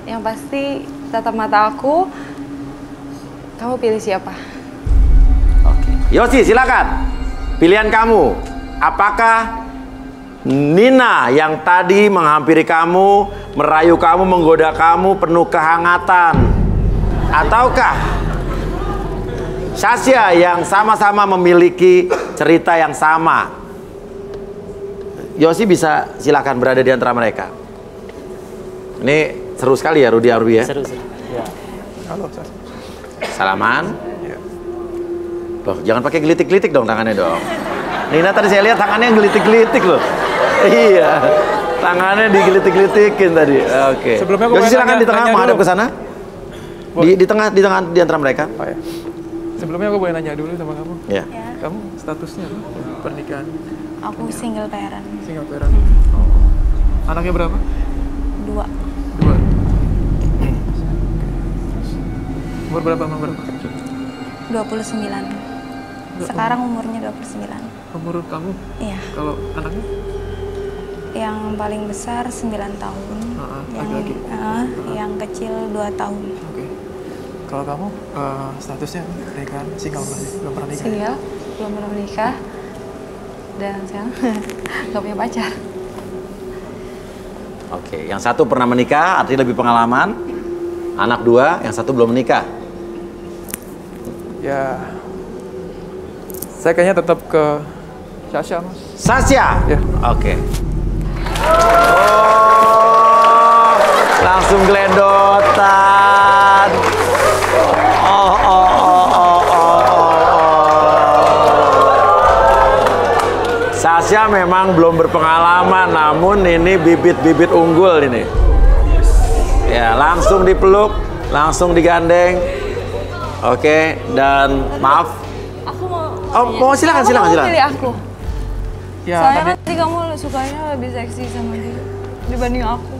Yang pasti tatap mata aku, kamu pilih siapa. Oke. Yosi, silakan. Pilihan kamu. Apakah Nina yang tadi menghampiri kamu, merayu kamu, menggoda kamu, penuh kehangatan? Ataukah Sasha yang sama-sama memiliki cerita yang sama? Yosi bisa silakan berada di antara mereka. Ini seru sekali ya, Rudy Arbi ya? Seru. Ya. Halo, Sasha. Salaman. Loh, jangan pakai gelitik-gelitik dong tangannya dong. Nina tadi saya lihat tangannya gelitik-gelitik loh. Iya, tangannya digelitik-gelitikin tadi. Oke. Sebelumnya Yosi silakan di tengah, menghadap ke sana. Di tengah di antara mereka. Oh, ya. Sebelumnya aku boleh nanya dulu sama kamu. Ya. Kamu statusnya apa? Pernikahan? Aku single parent. Single parent. Oh. Anaknya berapa? 2. 2. Umur berapa sama berapa? 29. Sekarang umurnya 29. Umur kamu? Iya. Kalau anaknya? Yang paling besar 9 tahun. Laki-laki. Yang kecil 2 tahun. Oke. Kalau kamu statusnya pernikahan, single masih belum pernah nikah? Single, belum pernah menikah. Dan sekarang nggak punya pacar. Oke, yang satu pernah menikah, artinya lebih pengalaman. Anak 2, yang satu belum menikah. Ya, saya kayaknya tetap ke Sasha, Mas. Sasha? Ya. Oke. Oh, langsung geledotan. Sasha memang belum berpengalaman, namun ini bibit-bibit unggul ini. Ya, langsung dipeluk, langsung digandeng. Oke, dan maaf. Aku mau. Oh, silakan. Pilih aku. Ya, soalnya kan tadi kamu sukanya lebih seksi sama dia dibanding aku.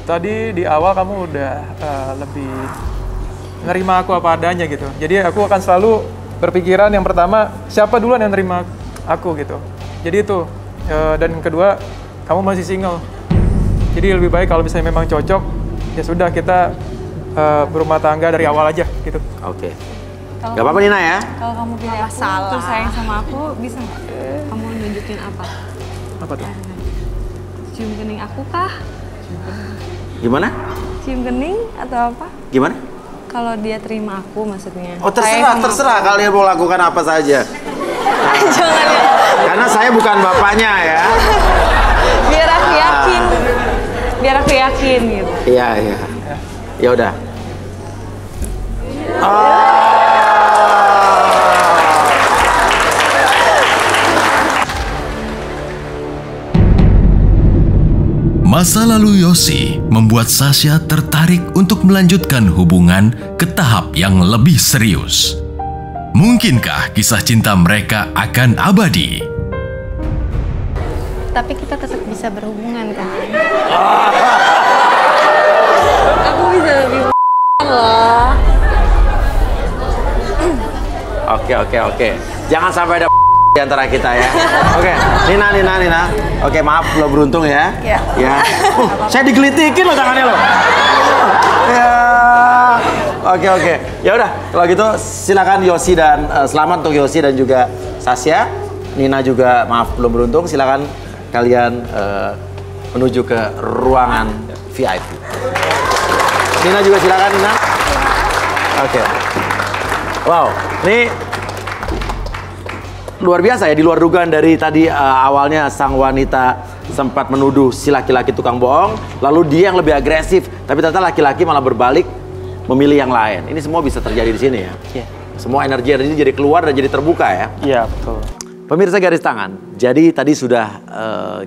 Tadi di awal kamu udah lebih nerima aku apa adanya gitu. Jadi aku akan selalu berpikiran yang pertama, siapa duluan yang nerima aku gitu. Jadi itu, dan kedua, kamu masih single. Jadi lebih baik kalau misalnya memang cocok, ya sudah kita berumah tangga dari awal aja gitu. Oke. Gak apa-apa Nina ya? Kalau kamu pilih aku, terus sayang sama aku, bisa nggak? Kamu nunjukin apa? Apa tuh? Cium kening aku kah? Gimana? Cium kening atau apa? Gimana? Kalau dia terima aku maksudnya. Oh, terserah kalian mau lakukan apa saja. Jangan ya. Karena saya bukan bapaknya ya. Biar aku yakin gitu. Iya. Ya udah. Masa lalu Yosi membuat Sasha tertarik untuk melanjutkan hubungan ke tahap yang lebih serius. Mungkinkah kisah cinta mereka akan abadi? tapi kita tetap bisa berhubungan kan. Aku bisa lebih loh. Oke. Jangan sampai ada di antara kita ya. Oke, Nina. Oke, maaf lo beruntung ya. Iya. Ya. Saya digelitikin loh tangannya loh. Ya. Oke. Ya udah, kalau gitu silakan Yosi dan selamat untuk Yosi dan juga Sasya. Nina juga maaf belum beruntung. Silakan kalian menuju ke ruangan VIP. Nina juga silakan Nina. Oke. Wow, ini luar biasa ya, di luar dugaan dari tadi awalnya sang wanita sempat menuduh si laki-laki tukang bohong, lalu dia yang lebih agresif, tapi ternyata laki-laki malah berbalik memilih yang lain. Ini semua bisa terjadi di sini ya? Iya. Semua energi jadi keluar dan jadi terbuka ya? Iya, betul. Pemirsa garis tangan, jadi tadi sudah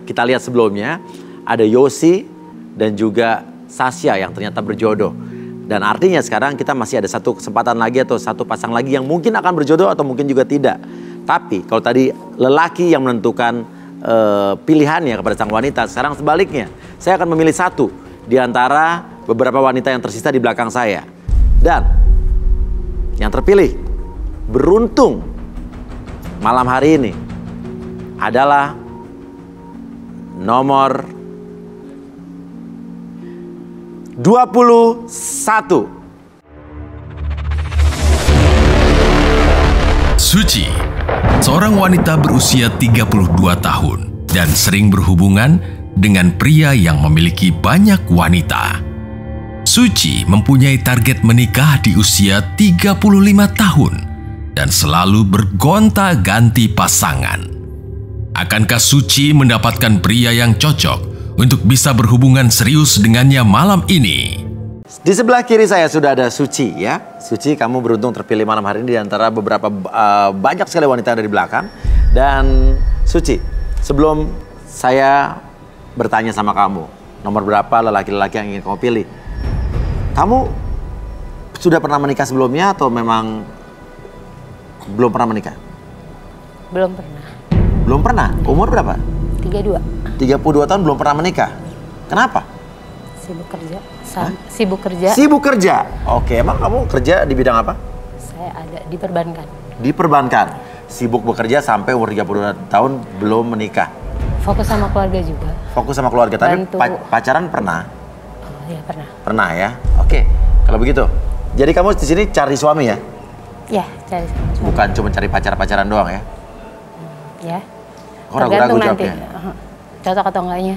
kita lihat sebelumnya, ada Yosi dan juga Sasya yang ternyata berjodoh. Dan artinya sekarang kita masih ada satu kesempatan lagi atau satu pasang lagi yang mungkin akan berjodoh atau mungkin juga tidak. Tapi kalau tadi lelaki yang menentukan pilihannya kepada sang wanita, sekarang sebaliknya. Saya akan memilih satu di antara beberapa wanita yang tersisa di belakang saya. Dan yang terpilih, beruntung malam hari ini adalah nomor 21. Suci, seorang wanita berusia 32 tahun dan sering berhubungan dengan pria yang memiliki banyak wanita. Suci mempunyai target menikah di usia 35 tahun dan selalu bergonta-ganti pasangan. Akankah Suci mendapatkan pria yang cocok untuk bisa berhubungan serius dengannya malam ini? Di sebelah kiri saya sudah ada Suci ya. Suci, kamu beruntung terpilih malam hari ini di antara beberapa banyak sekali wanita dari belakang. Dan Suci, sebelum saya bertanya sama kamu, nomor berapa lelaki-lelaki yang ingin kamu pilih? Kamu sudah pernah menikah sebelumnya atau memang belum pernah menikah? Belum pernah. Belum pernah? Umur berapa? 32. 32 tahun belum pernah menikah. Kenapa? Sibuk kerja. Sibuk kerja. Sibuk kerja. Oke, emang kamu kerja di bidang apa? Saya ada di perbankan. Di perbankan. Sibuk bekerja sampai umur 32 tahun belum menikah. Fokus sama keluarga juga. Fokus sama keluarga. Tapi pacaran pernah? Oh, ya pernah. Pernah ya. Oke. Kalau begitu. Jadi kamu di sini cari suami ya? Ya, cari suami. Bukan cuma cari pacar-pacaran doang ya? Ya. Oh, ragu-ragu nanti. jawabnya. Cocok atau enggaknya.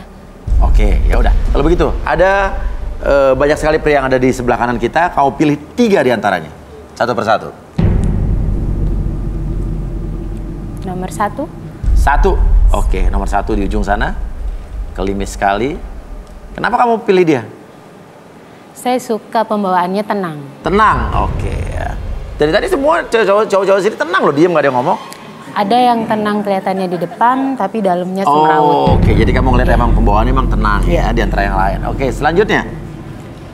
Oke, ya udah. Kalau begitu, ada banyak sekali pria yang ada di sebelah kanan kita. Kamu pilih 3 di antaranya, satu persatu. Nomor 1. 1. Oke, nomor 1 di ujung sana. Kelimis sekali. Kenapa kamu pilih dia? Saya suka pembawaannya tenang. Tenang, oke ya. Dari tadi semua cowok-cowok sini tenang loh, diem gak ada yang ngomong. Ada yang tenang kelihatannya di depan, tapi dalamnya semrawut. Oke, jadi kamu ngeliat emang pembawaannya emang tenang ya di antara yang lain. Oke, selanjutnya.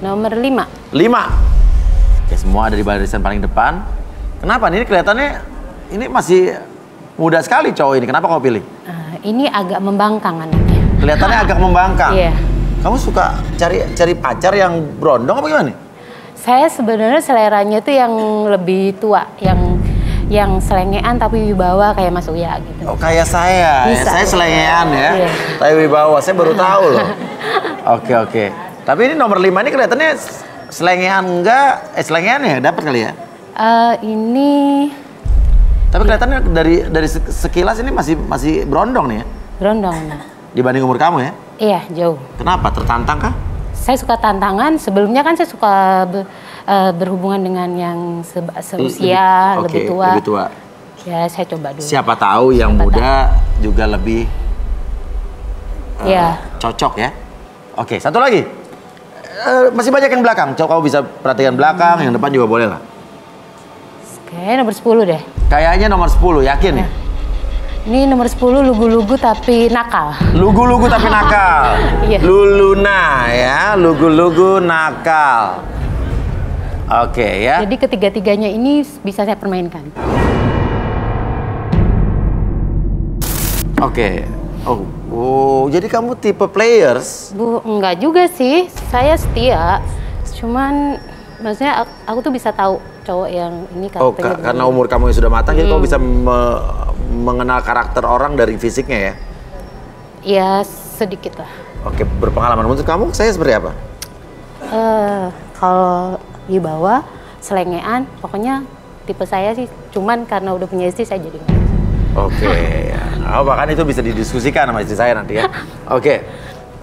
Nomor 5. 5. Oke, semua ada di barisan paling depan. Kenapa? Ini kelihatannya ini masih muda sekali cowok ini. Kenapa kamu pilih? Ini agak membangkang anaknya. Kelihatannya agak membangkang. Iya. Kamu suka cari pacar yang berondong apa gimana? Saya sebenarnya seleranya tuh yang lebih tua, yang selengean tapi wibawa kayak Mas Uya gitu. Oh, kayak saya. Bisa. Saya selengean ya. Iya. Tapi wibawa. Saya baru tahu loh. Oke. Tapi ini nomor 5 ini kelihatannya selengean enggak? Selengean ya? Dapat kali ya? Ini. Tapi kelihatannya dari sekilas ini masih berondong nih ya? Berondong. Dibanding umur kamu ya? Iya, jauh. Kenapa? Tertantang kah? Saya suka tantangan. Sebelumnya kan saya suka berhubungan dengan yang seusia, lebih tua. Lebih tua. Ya, saya coba dulu. Siapa tahu yang muda juga lebih cocok ya. Oke, satu lagi. Masih banyak yang belakang. Coba kamu bisa perhatikan belakang, yang depan juga boleh lah. Oke, nomor 10 deh. Kayaknya nomor 10, yakin ya? Ini nomor 10 lugu-lugu tapi nakal. Lugu-lugu tapi nakal. Iya. Luluna ya, lugu-lugu nakal. Oke ya. Jadi ketiga-tiganya ini bisa saya permainkan. Oke. Oh, jadi kamu tipe players? Bu, enggak juga sih. Saya setia. Cuman maksudnya aku tuh bisa tahu cowok yang ini karakternya. Karena umur kamu yang sudah matang, jadi kamu bisa mengenal karakter orang dari fisiknya ya? Ya, sedikit lah. Oke, berpengalaman. Menurut kamu saya seperti apa? Kalau wibawa, selengean, pokoknya tipe saya sih. Cuman karena udah punya istri, saya jadi nggak. Oke, bahkan itu bisa didiskusikan sama istri saya nanti ya. Oke,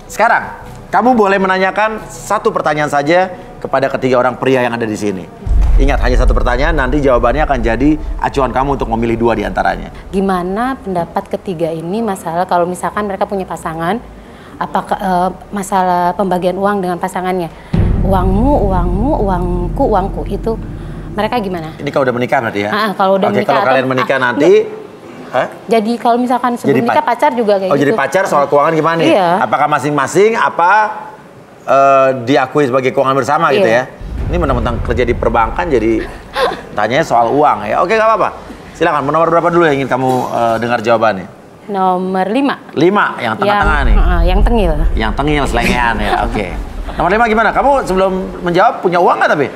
sekarang kamu boleh menanyakan satu pertanyaan saja kepada ketiga orang pria yang ada di sini. Ingat, hanya satu pertanyaan, nanti jawabannya akan jadi acuan kamu untuk memilih 2 di antaranya. Gimana pendapat ketiga ini masalah kalau misalkan mereka punya pasangan, apakah masalah pembagian uang dengan pasangannya? Uangmu, uangku, itu mereka gimana? Ini kalau udah menikah berarti ya? Kalau udah menikah. Kalau kalian menikah nanti... Jadi kalau misalkan sebelum nikah pacar juga kayak gitu. Jadi pacar soal keuangan gimana? Iya. Apakah masing-masing diakui sebagai keuangan bersama gitu ya? Ini mentang-mentang kerja di perbankan jadi tanyanya soal uang ya. Oke, nggak apa-apa. Silakan, nomor berapa dulu yang ingin kamu dengar jawabannya? Nomor 5. 5, yang tengah-tengah nih. Yang tengil. Yang tengil, selengean ya. Oke. Nomor 5 gimana? Kamu sebelum menjawab punya uang nggak tapi?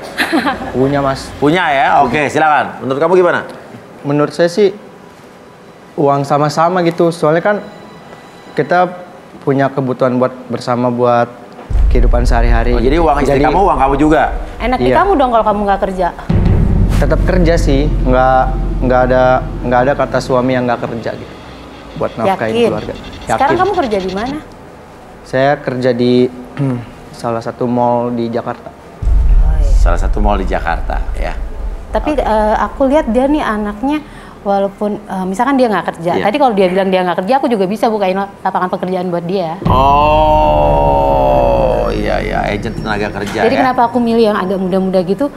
Punya, Mas. Punya ya? Oke, silakan. Menurut kamu gimana? Menurut saya sih uang sama-sama gitu. Soalnya kan kita punya kebutuhan buat bersama buat kehidupan sehari-hari. Jadi uang istri kamu, uang kamu juga? Enak di kamu dong kalau kamu nggak kerja. Tetap kerja sih, nggak ada kata suami yang nggak kerja gitu buat nafkahin keluarga. Yakin. Sekarang kamu kerja di mana? Saya kerja di salah satu mall di Jakarta. Salah satu mall di Jakarta ya. Tapi aku lihat dia nih anaknya, walaupun misalkan dia nggak kerja. Tadi kalau dia bilang dia nggak kerja, aku juga bisa bukain lapangan pekerjaan buat dia. Oh, iya, agen tenaga kerja. Jadi kenapa aku milih yang agak muda-muda gitu?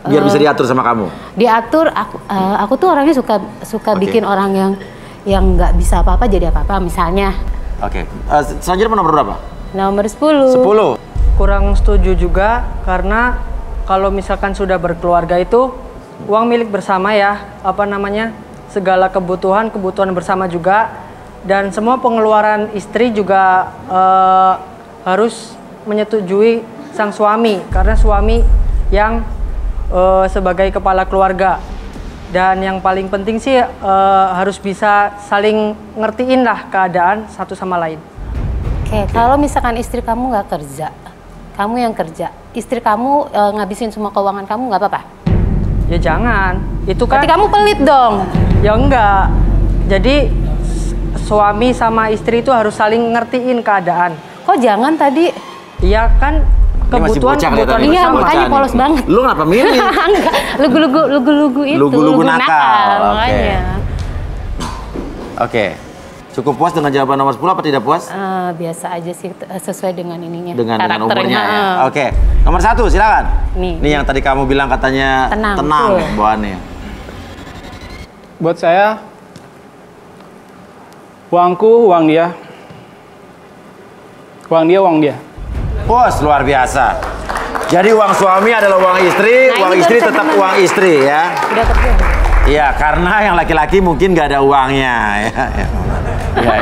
Biar bisa diatur sama kamu. Diatur, aku tuh orangnya suka bikin orang yang nggak bisa apa-apa jadi apa-apa, misalnya. Oke, selanjutnya nomor berapa? Nomor 10. 10. Kurang setuju juga karena kalau misalkan sudah berkeluarga itu uang milik bersama ya, segala kebutuhan bersama juga, dan semua pengeluaran istri juga harus menyetujui sang suami, karena suami yang sebagai kepala keluarga. Dan yang paling penting sih harus bisa saling ngertiin lah keadaan satu sama lain. Oke, kalau misalkan istri kamu nggak kerja, kamu yang kerja, istri kamu ngabisin semua keuangan kamu, nggak apa-apa? Ya jangan, itu kan... Berarti kamu pelit dong? Ya enggak, jadi suami sama istri itu harus saling ngertiin keadaan. Kok jangan tadi? Iya kan, kebutuhan bersama. Iya, makanya polos banget. Lu kenapa milih? Enggak, lugu-lugu itu. Lugu-lugu nakal. Makanya. Oke. Cukup puas dengan jawaban nomor 10 apa tidak puas? Biasa aja sih, sesuai dengan ininya. Dengan umurnya ya. Oke. Nomor 1, silakan. Nih yang tadi kamu bilang katanya tenang bawaannya. Buat saya, uangku, uang dia. Uang dia, uang dia. Bos, luar biasa. Jadi uang suami adalah uang istri, uang istri tetap uang istri ya. Udah kerja. Iya, karena yang laki-laki mungkin nggak ada uangnya. Ya. Nggak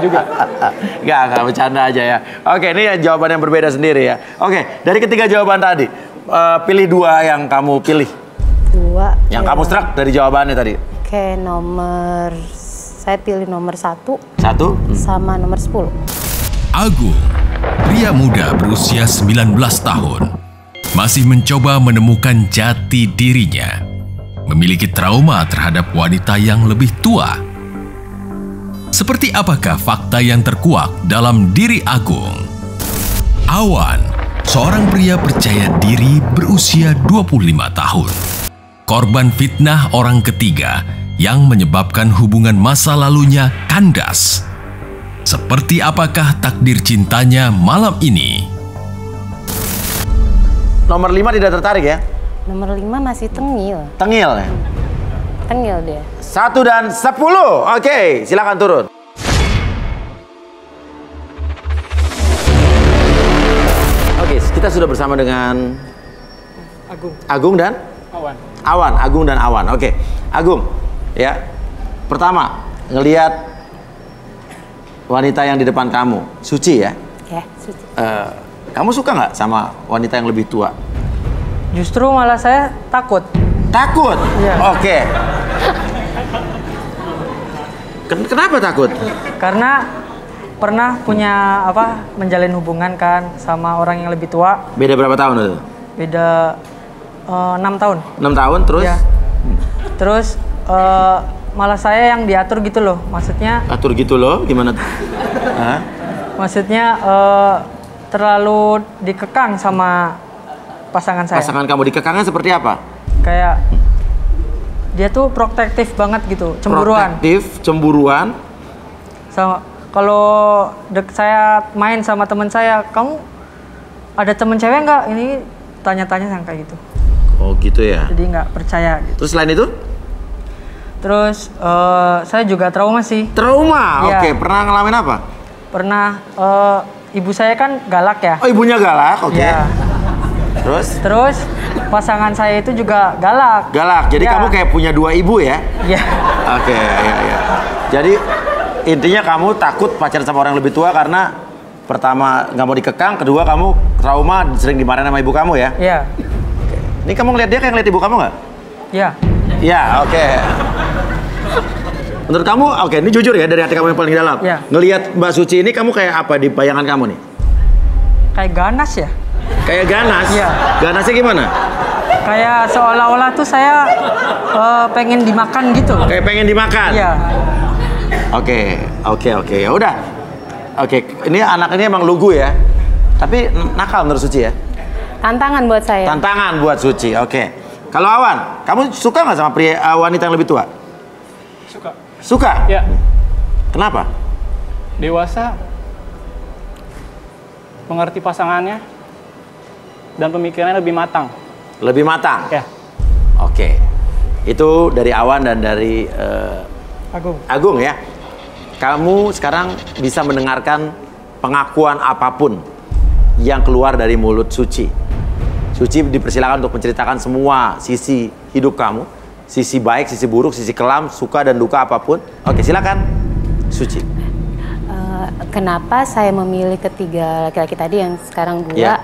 juga. Nggak bercanda aja ya. Oke, ini jawaban yang berbeda sendiri ya. Oke, dari ketiga jawaban tadi, pilih 2 yang kamu pilih. 2. Yang kamu serak dari jawabannya tadi. Oke, saya pilih nomor 1. 1? Sama nomor 10. Agung, pria muda berusia 19 tahun, masih mencoba menemukan jati dirinya. Memiliki trauma terhadap wanita yang lebih tua. Seperti apakah fakta yang terkuak dalam diri Agung? Awan, seorang pria percaya diri berusia 25 tahun. Korban fitnah orang ketiga yang menyebabkan hubungan masa lalunya kandas. Seperti apakah takdir cintanya malam ini? Nomor 5 tidak tertarik ya? Nomor 5 masih tengil. Tengil ya? Tengil dia. 1 dan 10. Oke, silakan turun. Oke, kita sudah bersama dengan Agung dan Awan. Agung dan Awan. Oke, Agung. Ya. Pertama, ngelihat wanita yang di depan kamu, Suci ya? Ya, Suci. Kamu suka nggak sama wanita yang lebih tua? Justru malah saya takut. Takut? Iya. Oke. Kenapa takut? Karena pernah punya menjalin hubungan kan sama orang yang lebih tua. Beda berapa tahun itu? Beda 6 tahun. 6 tahun terus? Ya. Terus malah saya yang diatur gitu loh. Maksudnya atur gitu loh? Gimana tuh? Hah? Maksudnya terlalu dikekang sama pasangan saya. Pasangan kamu dikekangnya seperti apa? Kayak dia tuh protektif banget gitu, cemburuan. Protektif, cemburuan. Sama kalau saya main sama teman saya, kamu ada temen cewek nggak? Ini tanya-tanya yang kayak gitu. Oh gitu ya. Jadi nggak percaya. Gitu. Terus selain itu? Terus saya juga trauma sih. Trauma? Ya. Oke. Pernah ngalamin apa? Pernah. Ibu saya kan galak ya. Oh ibunya galak? Oke. Ya. Terus pasangan saya itu juga galak. Galak. Jadi ya. kamu kayak punya 2 ibu ya? Iya. Oke, ya. Jadi intinya kamu takut pacaran sama orang yang lebih tua karena pertama nggak mau dikekang, kedua kamu trauma sering dimarahin sama ibu kamu ya? Iya. Oke. Ini kamu ngeliat dia kayak ngeliat ibu kamu nggak? Iya. Iya, oke. Menurut kamu, oke, ini jujur ya dari hati kamu yang paling dalam. Iya. Ngelihat Mbak Suci ini kamu kayak apa di bayangan kamu nih? Kayak ganas ya. Kayak ganas? Iya. Ganasnya gimana? Kayak seolah-olah tuh saya pengen dimakan gitu. Kayak pengen dimakan? Iya. Oke. Ya udah. Oke, ini anak ini emang lugu ya. Tapi nakal menurut Suci ya? Tantangan buat saya. Tantangan buat Suci, oke. Kalau Awan, kamu suka nggak sama wanita yang lebih tua? Suka. Suka? Ya. Kenapa? Dewasa, mengerti pasangannya, dan pemikirannya lebih matang. Lebih matang? Ya. Oke. Itu dari Awan dan dari Agung ya. Kamu sekarang bisa mendengarkan pengakuan apapun yang keluar dari mulut Suci. Suci dipersilakan untuk menceritakan semua sisi hidup kamu. Sisi baik, sisi buruk, sisi kelam, suka dan duka apapun. Oke, silakan Suci. Kenapa saya memilih ketiga laki-laki tadi yang sekarang 2? Ya.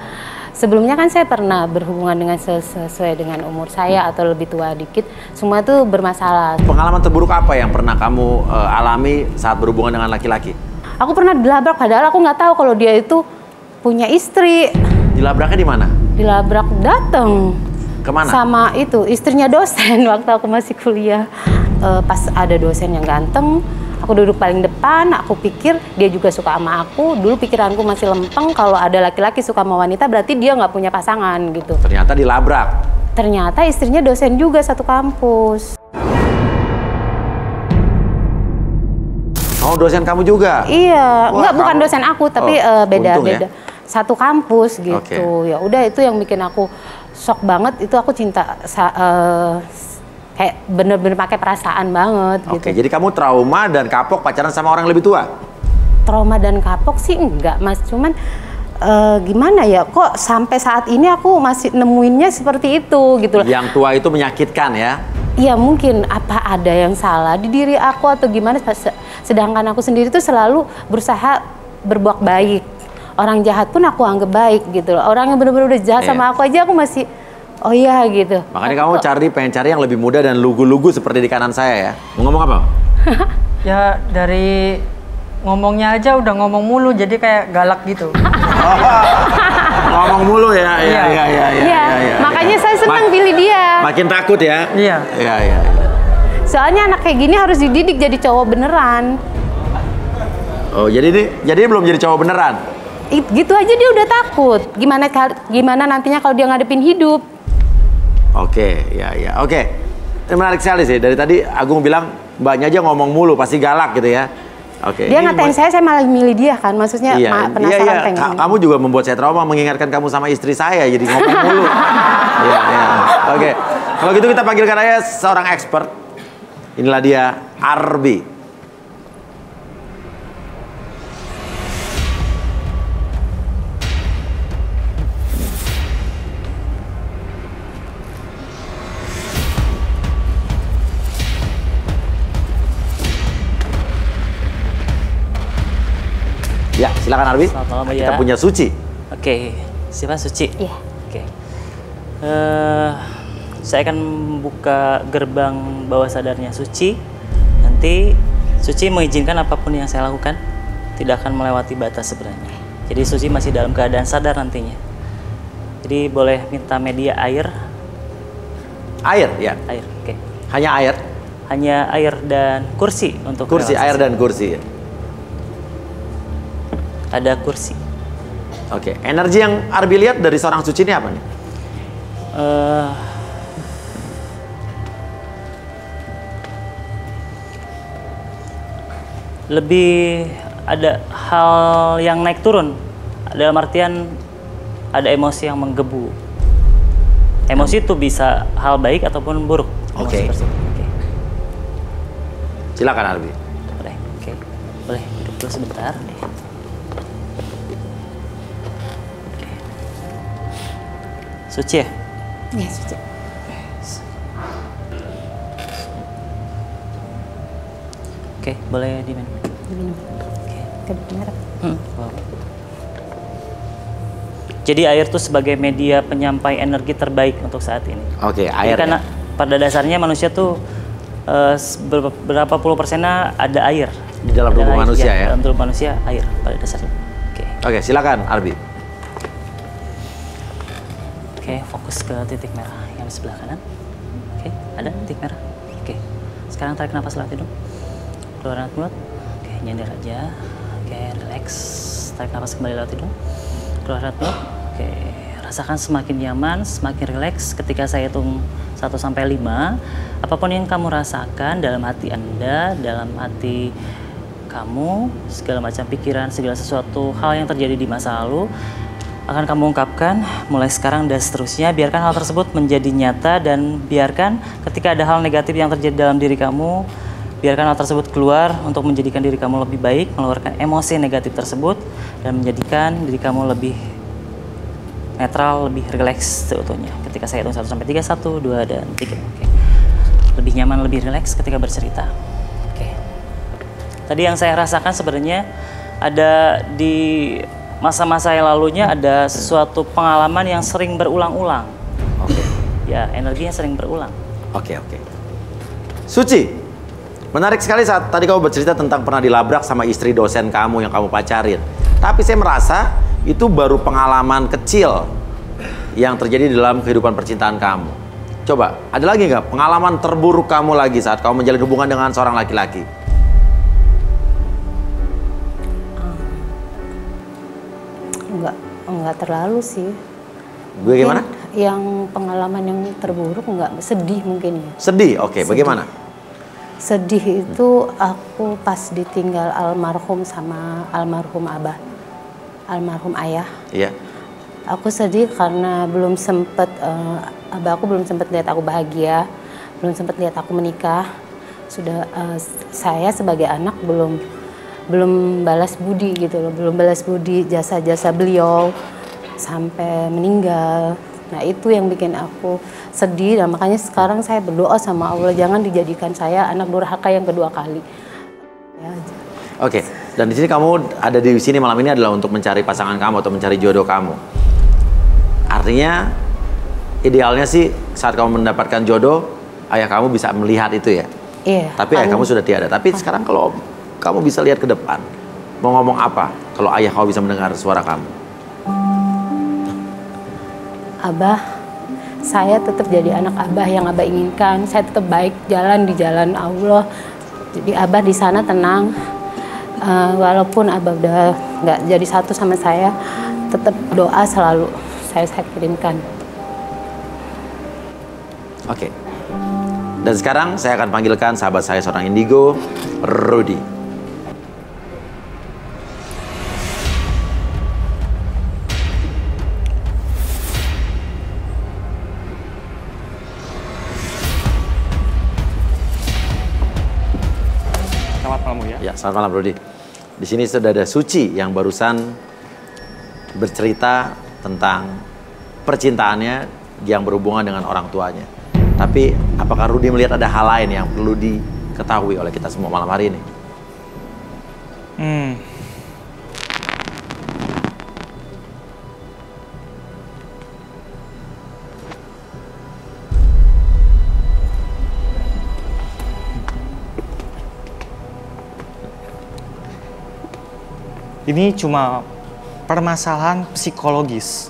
Sebelumnya kan saya pernah berhubungan dengan sesuai dengan umur saya atau lebih tua dikit. Semua tuh bermasalah. Pengalaman terburuk apa yang pernah kamu alami saat berhubungan dengan laki-laki? Aku pernah dilabrak, padahal aku nggak tahu kalau dia itu punya istri. Dilabraknya di mana? Dilabrak datang. Kemana? Sama itu, istrinya dosen waktu aku masih kuliah. Pas ada dosen yang ganteng, aku duduk paling depan, aku pikir dia juga suka sama aku. Dulu pikiranku masih lempeng, kalau ada laki-laki suka sama wanita berarti dia nggak punya pasangan gitu. Ternyata dilabrak. Ternyata istrinya dosen juga satu kampus. Oh, dosen kamu juga? Iya, Wah, bukan dosen aku, tapi beda ya? Satu kampus gitu. Okay. Ya udah itu yang bikin aku shock banget. Itu aku cinta kayak bener-bener pakai perasaan banget gitu. Oke, jadi kamu trauma dan kapok pacaran sama orang yang lebih tua? Trauma dan kapok sih enggak, Mas. Cuman gimana ya? Kok sampai saat ini aku masih nemuinnya seperti itu gitu loh. Yang tua itu menyakitkan ya? Iya, mungkin apa ada yang salah di diri aku atau gimana. Sedangkan aku sendiri tuh selalu berusaha berbuat baik. Orang jahat pun aku anggap baik gitu loh. Orang yang bener-bener udah jahat sama aku aja aku masih oh iya gitu. Makanya kamu pengen cari yang lebih muda dan lugu-lugu seperti di kanan saya ya. Mau ngomong apa? Ya dari ngomongnya aja udah ngomong mulu jadi kayak galak gitu. Ngomong mulu ya. Iya. Makanya saya senang pilih dia. Makin takut ya? Iya. Iya. Soalnya anak kayak gini harus dididik jadi cowok beneran. Oh, jadi belum jadi cowok beneran? Gitu aja dia udah takut. Gimana nantinya kalau dia ngadepin hidup? Oke. Oke. Ini menarik sekali sih. Dari tadi Agung bilang mbaknya aja ngomong mulu, pasti galak gitu ya. Oke. Dia ngatain saya malah milih dia kan. Maksudnya penasaran pengen. Kamu juga membuat saya trauma mengingatkan kamu sama istri saya jadi ngomong mulu. Iya. Oke. Kalau gitu kita panggilkan aja seorang expert. Inilah dia Arbi. Ya, silakan Arbi. Selamat malam, Kita punya Suci. Oke, siapa Suci? Iya. Oke. Saya akan membuka gerbang bawah sadarnya Suci. Nanti Suci mengizinkan apapun yang saya lakukan, tidak akan melewati batas sebenarnya. Jadi Suci masih dalam keadaan sadar nantinya. Jadi boleh minta media air. Air, ya. Air, oke. Hanya air? Hanya air dan kursi untuk kursi, relaksasi. air dan kursi. Ada kursi. Oke, energi yang Arbi lihat dari seorang Suci ini apa nih? Lebih ada hal yang naik turun, dalam artian ada emosi yang menggebu. Emosi itu bisa hal baik ataupun buruk. Oke. Silakan Arbi. Boleh, oke. Boleh duduk dulu sebentar. Oke. Suci ya? Iya, Suci. Oke, boleh diminum. Wow. Jadi air itu sebagai media penyampai energi terbaik untuk saat ini. Oke, air. Karena pada dasarnya manusia tuh berapa puluh persennya ada air di dalam tubuh manusia ya. Dalam tubuh manusia air pada dasarnya. Oke, silakan Arbi. Oke, fokus ke titik merah yang di sebelah kanan. Oke, ada titik merah. Oke, sekarang tarik nafas lewat hidung. Keluarin mulut. Oke, nyender aja. Oke, relax. Tarik nafas kembali lewat hidung. Keluarin mulut. Oke, rasakan semakin nyaman, semakin relax ketika saya hitung 1 sampai 5. Apapun yang kamu rasakan dalam hati Anda, dalam hati kamu, segala macam pikiran, segala sesuatu hal yang terjadi di masa lalu akan kamu ungkapkan mulai sekarang dan seterusnya. Biarkan hal tersebut menjadi nyata dan biarkan ketika ada hal negatif yang terjadi dalam diri kamu, biarkan hal tersebut keluar untuk menjadikan diri kamu lebih baik, mengeluarkan emosi negatif tersebut dan menjadikan diri kamu lebih netral, lebih rileks seutuhnya. Ketika saya hitung 1 sampai 3, 1, 2, dan 3. Oke. Lebih nyaman, lebih rileks ketika bercerita. Oke. Tadi yang saya rasakan sebenarnya ada di masa-masa yang lalunya ada sesuatu pengalaman yang sering berulang-ulang. Oke. Ya, energinya sering berulang. Oke. Suci, menarik sekali saat tadi kamu bercerita tentang pernah dilabrak sama istri dosen kamu yang kamu pacarin. Tapi saya merasa itu baru pengalaman kecil yang terjadi dalam kehidupan percintaan kamu. Coba, ada lagi nggak pengalaman terburuk kamu lagi saat kamu menjalin hubungan dengan seorang laki-laki? Enggak terlalu sih. Gue gimana? Yang pengalaman yang terburuk enggak, sedih mungkin ya. Sedih, oke. Bagaimana? Sedih itu aku pas ditinggal almarhum sama almarhum abah, almarhum ayah. Iya. Aku sedih karena belum sempet, abah aku belum sempet lihat aku bahagia, belum sempet lihat aku menikah. Sudah saya sebagai anak belum balas budi gitu loh, belum balas budi jasa-jasa beliau sampai meninggal. Nah itu yang bikin aku sedih dan makanya sekarang saya berdoa sama Allah jangan dijadikan saya anak durhaka yang kedua kali. Ya. Oke, dan di sini kamu ada di sini malam ini adalah untuk mencari pasangan kamu atau mencari jodoh kamu. Artinya idealnya sih saat kamu mendapatkan jodoh ayah kamu bisa melihat itu ya. Iya. Tapi ayah kamu sudah tiada. Tapi sekarang kalau kamu bisa lihat ke depan, mau ngomong apa kalau ayah kamu bisa mendengar suara kamu? Abah, saya tetap jadi anak abah yang abah inginkan. Saya tetap baik jalan di jalan Allah. Jadi abah di sana tenang. Walaupun abah udah nggak jadi satu sama saya, tetap doa selalu saya kirimkan. Oke. Dan sekarang saya akan panggilkan sahabat saya seorang indigo, Rudy. Ya, selamat malam Rudy. Di sini sudah ada Suci yang barusan bercerita tentang percintaannya yang berhubungan dengan orang tuanya. Tapi apakah Rudy melihat ada hal lain yang perlu diketahui oleh kita semua malam hari ini? Ini cuma permasalahan psikologis.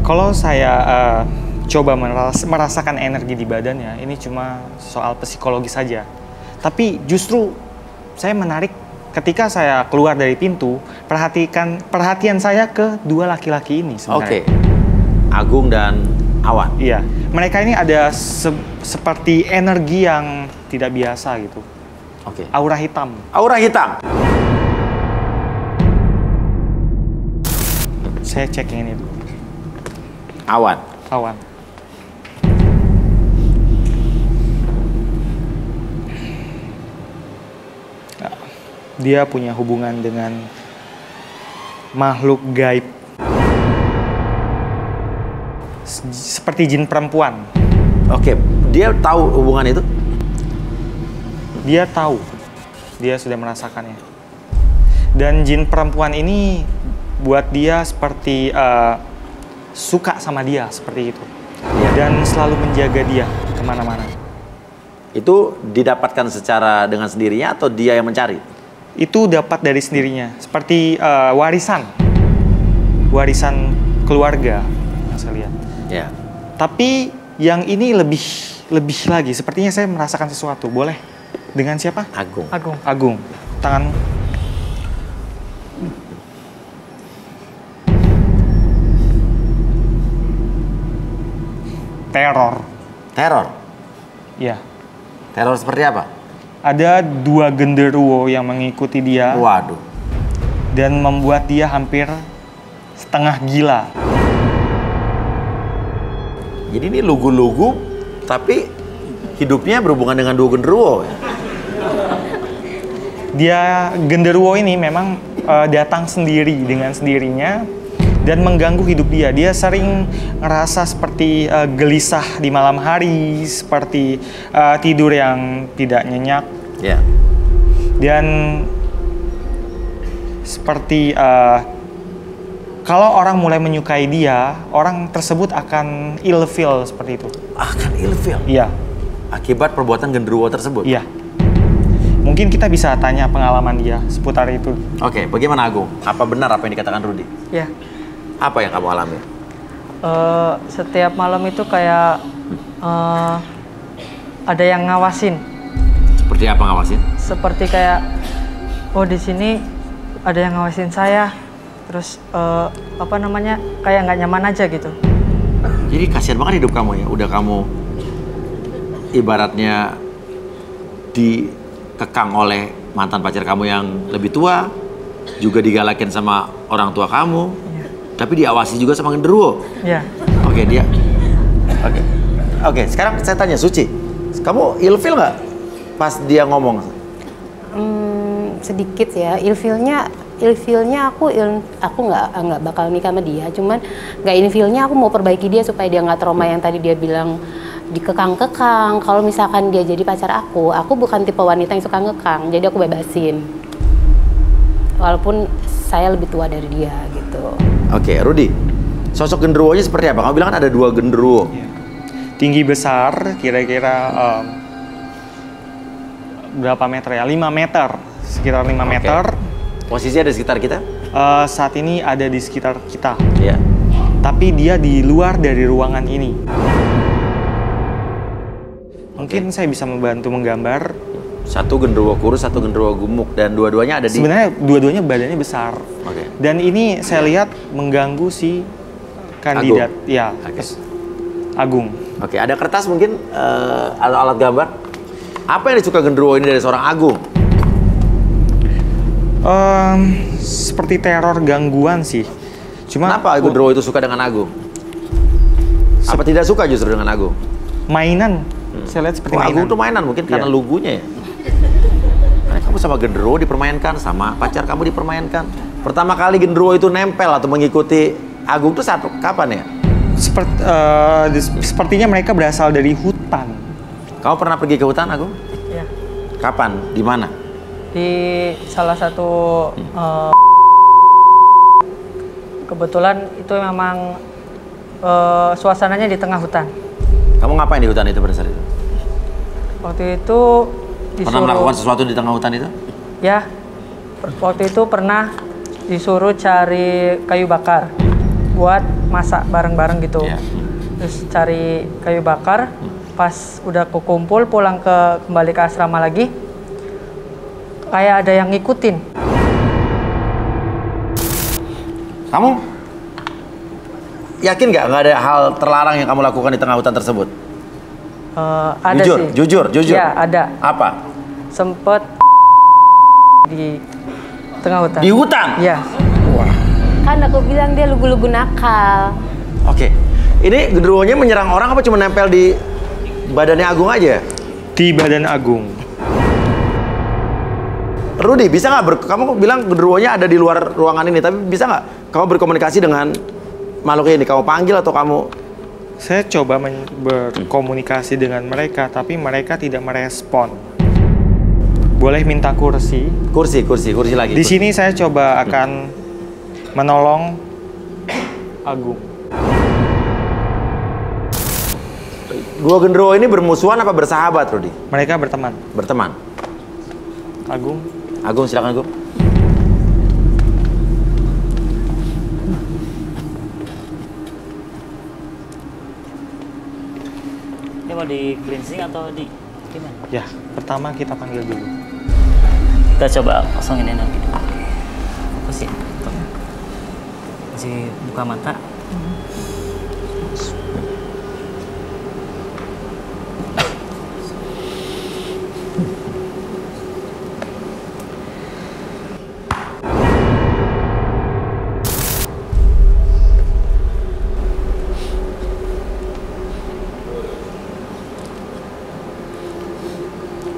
Kalau saya coba merasakan energi di badannya, ini cuma soal psikologis saja. Tapi justru saya menarik ketika saya keluar dari pintu, perhatian saya ke dua laki-laki ini sebenarnya. Oke. Agung dan Awan. Iya, mereka ini ada seperti energi yang tidak biasa gitu. Oke. Aura hitam. Aura hitam. Saya cek yang ini dulu. Awan. Awan. Dia punya hubungan dengan makhluk gaib. Seperti jin perempuan. Oke, dia tahu hubungan itu? Dia tahu. Dia sudah merasakannya. Dan jin perempuan ini buat dia seperti suka sama dia, seperti itu. Dan selalu menjaga dia kemana-mana. Itu didapatkan secara dengan sendirinya atau dia yang mencari? Itu dapat dari sendirinya, seperti warisan keluarga yang saya lihat. Ya. Tapi yang ini lebih lagi. Sepertinya saya merasakan sesuatu. Boleh? Dengan siapa? Agung. Agung. Tangan. Teror. Ya. Teror seperti apa? Ada 2 genderuwo yang mengikuti dia. Waduh. Dan membuat dia hampir setengah gila. Jadi ini lugu-lugu, tapi hidupnya berhubungan dengan 2 genderuwo. Dia genderuwo ini memang datang sendiri dengan sendirinya dan mengganggu hidup dia. Dia sering ngerasa seperti gelisah di malam hari, seperti tidur yang tidak nyenyak. Ya. Dan seperti kalau orang mulai menyukai dia, orang tersebut akan ilfeel seperti itu. Akan ilfeel? Iya. Akibat perbuatan genderuwo tersebut? Iya. Mungkin kita bisa tanya pengalaman dia seputar itu. Oke, bagaimana Agung? Apa benar apa yang dikatakan Rudy? Ya. Apa yang kamu alami? Setiap malam itu kayak ada yang ngawasin. Seperti apa ngawasin? Seperti kayak, oh di sini ada yang ngawasin saya. Terus kayak nggak nyaman aja gitu. Jadi kasihan banget hidup kamu ya. Udah kamu ibaratnya dikekang oleh mantan pacar kamu yang lebih tua, juga digalakin sama orang tua kamu, tapi diawasi juga sama genderuwo. Iya. Oke, dia. Oke. Sekarang saya tanya Suci, kamu ilfeel nggak pas dia ngomong? Sedikit ya, ilfeelnya aku nggak bakal nikah sama dia, cuman nggak ilfeelnya aku mau perbaiki dia supaya dia nggak trauma yang tadi dia bilang dikekang-kekang. Kalau misalkan dia jadi pacar aku bukan tipe wanita yang suka ngekang, jadi aku bebasin walaupun saya lebih tua dari dia gitu. Oke, Rudy, sosok genderuwonya seperti apa? Kamu bilang kan ada 2 genderuwo. Tinggi besar, kira-kira berapa meter ya? 5 meter, sekitar 5 meter. Posisi ada di sekitar kita? Saat ini ada di sekitar kita. Iya. Tapi dia di luar dari ruangan ini. Mungkin saya bisa membantu menggambar. Satu genderuwo kurus, satu genderuwo gemuk, dan dua-duanya ada di... Sebenarnya dua-duanya badannya besar. Oke. Dan ini saya lihat mengganggu si kandidat. Agung. Ya, Agung. Oke, ada kertas mungkin, alat gambar. Apa yang disuka genderuwo ini dari seorang Agung? Seperti teror gangguan sih. Cuma kenapa genderuwo itu suka dengan Agung? Apa tidak suka justru dengan Agung? Mainan. Saya lihat seperti mainan. Agung tuh mainan mungkin karena lugunya ya. Karena kamu sama genderuwo dipermainkan, sama pacar kamu dipermainkan. Pertama kali genderuwo itu nempel atau mengikuti Agung tuh saat kapan ya? Sepertinya mereka berasal dari hutan. Kamu pernah pergi ke hutan, Agung? Iya. Kapan? Di mana? Di salah satu kebetulan itu memang suasananya di tengah hutan. Kamu ngapain di hutan itu pada saat itu? Waktu itu disuruh... Pernah melakukan sesuatu di tengah hutan itu? Ya, waktu itu pernah disuruh cari kayu bakar buat masak bareng-bareng gitu. Terus cari kayu bakar, pas udah kekumpul pulang kembali ke asrama lagi, kayak ada yang ngikutin. Kamu yakin nggak ada hal terlarang yang kamu lakukan di tengah hutan tersebut? Ada jujur, sih. jujur. Iya, ada. Apa? Sempet di tengah hutan. Di hutan? Iya. Wah. Kan aku bilang dia lugu-lugu nakal. Oke. Ini genderuwonya menyerang orang apa cuma nempel di badannya Agung aja? Di badan Agung. Rudi, bisa nggak kamu bilang genderuwonya ada di luar ruangan ini, tapi bisa nggak kamu berkomunikasi dengan makhluk ini? Kamu panggil atau kamu? Saya coba berkomunikasi dengan mereka, tapi mereka tidak merespon. Boleh minta kursi? Kursi lagi. Di sini saya coba akan menolong Agung. Dua genderuwo ini bermusuhan apa bersahabat, Rudi? Mereka berteman. Berteman. Agung, silakan Agung. Ini mau di cleansing atau di gimana? Ya, pertama kita panggil dulu. Kita coba kosongin energi dulu. Fokus ya. Masih buka mata.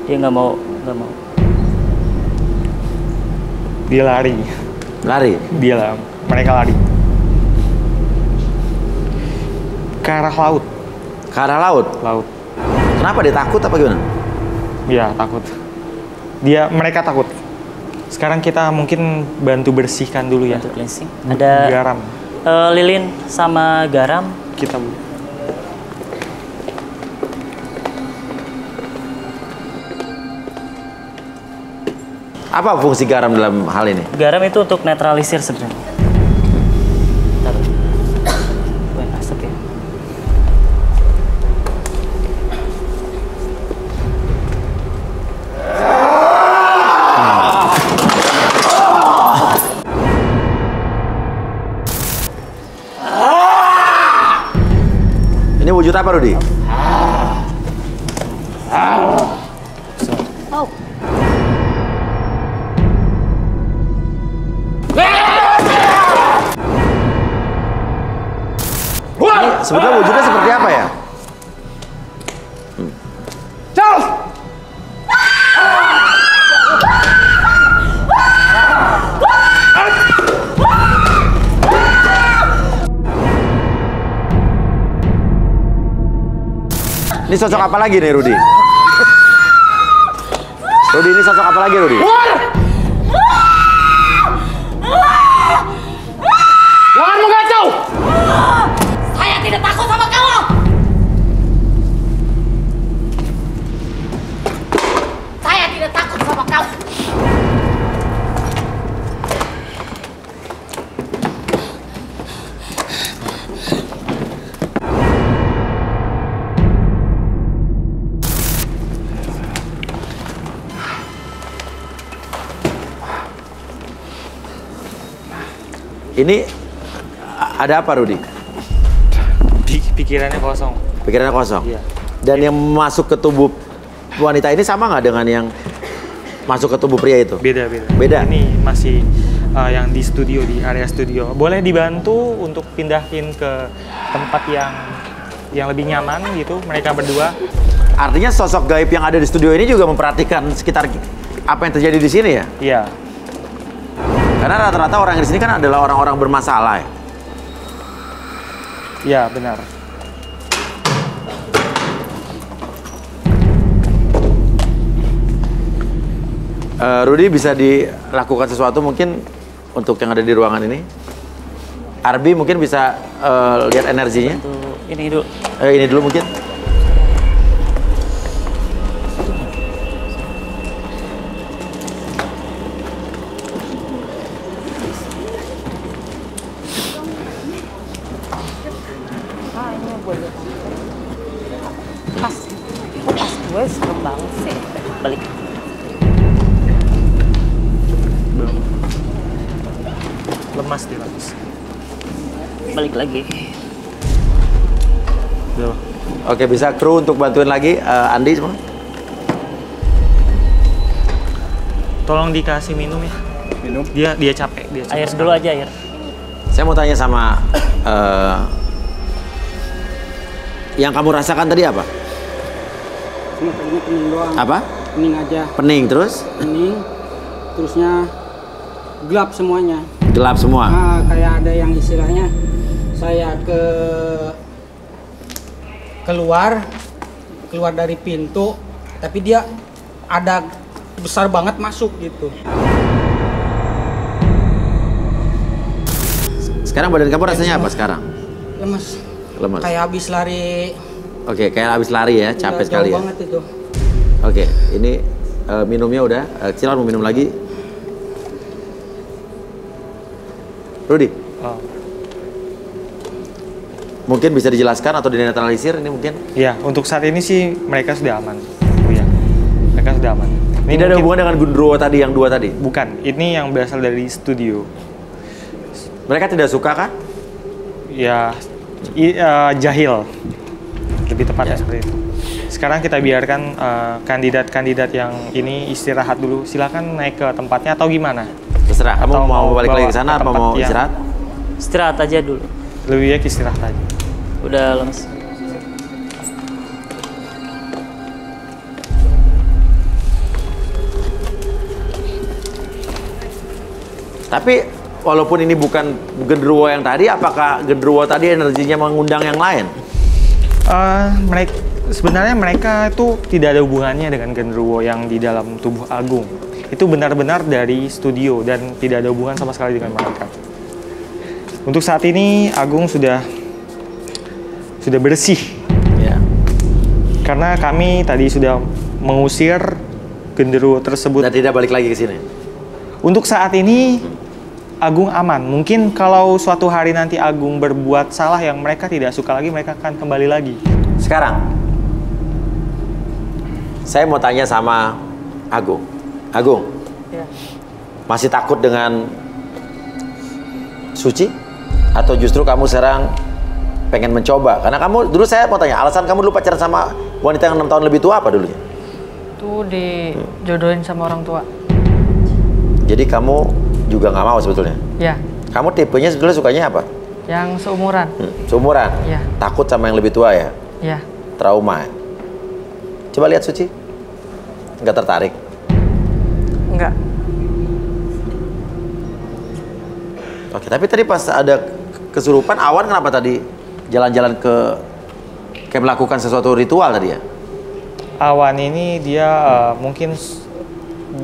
Dia nggak mau. Dia lari. Mereka lari. Ke arah laut. Ke arah laut? Laut. Kenapa dia takut apa gimana? Iya, takut. Mereka takut. Sekarang kita mungkin bantu bersihkan dulu ya. Bantu cleansing. Ada garam. Lilin sama garam. Kita Apa fungsi garam dalam hal ini? Garam itu untuk netralisir sebenarnya. Taruh. Buat asap ya. Ini wujud apa, Rudi? Sebetulnya wujudnya seperti apa ya? Charles! Ini sosok apa lagi nih, Rudi? Rudi, ini sosok apa lagi, Rudi? Jangan mengacau! Saya tidak takut sama kamu! Saya tidak takut sama kamu! Ini ada apa, Rudi? Pikirannya kosong. Pikirannya kosong? Iya. Dan yang masuk ke tubuh wanita ini sama nggak dengan yang masuk ke tubuh pria itu? Beda. Ini masih yang di studio, di area studio. Boleh dibantu untuk pindahin ke tempat yang lebih nyaman gitu, mereka berdua. Artinya sosok gaib yang ada di studio ini juga memperhatikan sekitar apa yang terjadi di sini ya? Iya. Karena rata-rata orang di sini kan adalah orang-orang bermasalah ya? Iya, benar. Rudi, bisa dilakukan sesuatu mungkin untuk yang ada di ruangan ini? Arbi mungkin bisa lihat energinya? Ini dulu. Ini dulu mungkin. Terbang sih. Balik. Belum. Lemas dia lemas. Balik lagi. Belum. Oke, bisa kru untuk bantuin lagi Andi semua? Tolong dikasih minum ya. Minum. Dia capek. Dia capek Air sekali. dulu aja, air. Saya mau tanya sama yang kamu rasakan tadi apa? Cuma tadinya pening doang. Apa? Pening aja. Pening terus? Pening, terusnya gelap semuanya. Gelap semua? Nah, kayak ada yang istilahnya saya keluar dari pintu, tapi dia ada besar banget masuk gitu. Sekarang badan kamu rasanya apa sekarang? Lemes. Lemes. Kayak habis lari. Oke, kayak habis lari ya, capek sekali ya. Jauh banget itu. Oke, ini minumnya udah. Silakan mau minum lagi. Rudi. Oh. Mungkin bisa dijelaskan atau dinetralisir ini mungkin? Iya, untuk saat ini sih mereka sudah aman. Iya, mereka sudah aman. Ini tidak ada hubungan dengan Gundurwo tadi yang dua tadi? Bukan, ini yang berasal dari studio. Mereka tidak suka kah? Ya, jahil. Lebih tepatnya seperti itu. Sekarang kita biarkan kandidat-kandidat yang ini istirahat dulu. Silakan naik ke tempatnya atau gimana? Terserah, kamu mau balik lagi ke sana apa mau istirahat? Istirahat aja dulu. Lebih baik istirahat aja. Udah lemes. Tapi walaupun ini bukan Gundurwo yang tadi, apakah Gundurwo tadi energinya mengundang yang lain? Sebenarnya mereka itu tidak ada hubungannya dengan Gundurwo yang di dalam tubuh Agung. Itu benar-benar dari studio dan tidak ada hubungan sama sekali dengan mereka. Untuk saat ini Agung sudah bersih. Ya. Karena kami tadi sudah mengusir Gundurwo tersebut. Dan tidak balik lagi ke sini. Untuk saat ini Agung aman. Mungkin kalau suatu hari nanti Agung berbuat salah yang mereka tidak suka lagi, mereka akan kembali lagi. Sekarang, saya mau tanya sama Agung. Agung, Ya. masih takut dengan Suci? Atau justru kamu sekarang pengen mencoba? Karena kamu, dulu saya mau tanya, alasan kamu dulu pacaran sama wanita yang 6 tahun lebih tua apa dulunya? Itu dijodohin sama orang tua. Jadi kamu juga nggak mau sebetulnya? Ya. Kamu tipenya sebetulnya sukanya apa? Yang seumuran. Seumuran? Ya. Takut sama yang lebih tua ya? Ya. Trauma ya? Coba lihat Suci. Nggak tertarik? Enggak. Oke, tapi tadi pas ada kesurupan, Awan kenapa tadi jalan-jalan kayak melakukan sesuatu ritual tadi ya? Awan ini dia mungkin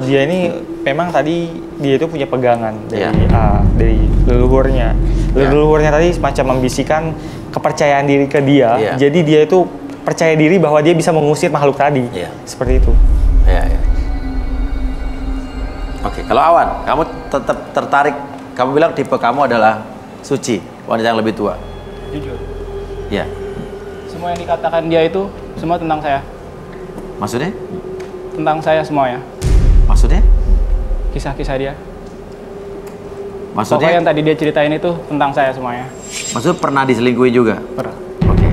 dia ini memang tadi dia itu punya pegangan dari leluhurnya. Leluhurnya tadi semacam membisikkan kepercayaan diri ke dia. Jadi dia itu percaya diri bahwa dia bisa mengusir makhluk tadi. Seperti itu. Oke, kalau Awan, kamu tetap tertarik, kamu bilang tipe kamu adalah Suci, wanita yang lebih tua. Jujur. Ya. Semua yang dikatakan dia itu semua tentang saya. Maksudnya? Tentang saya semuanya. Maksudnya? Kisah-kisah dia. Maksudnya? Pokoknya yang tadi dia ceritain itu tentang saya semuanya. Maksudnya pernah diselingkuhin juga? Pernah. Oke.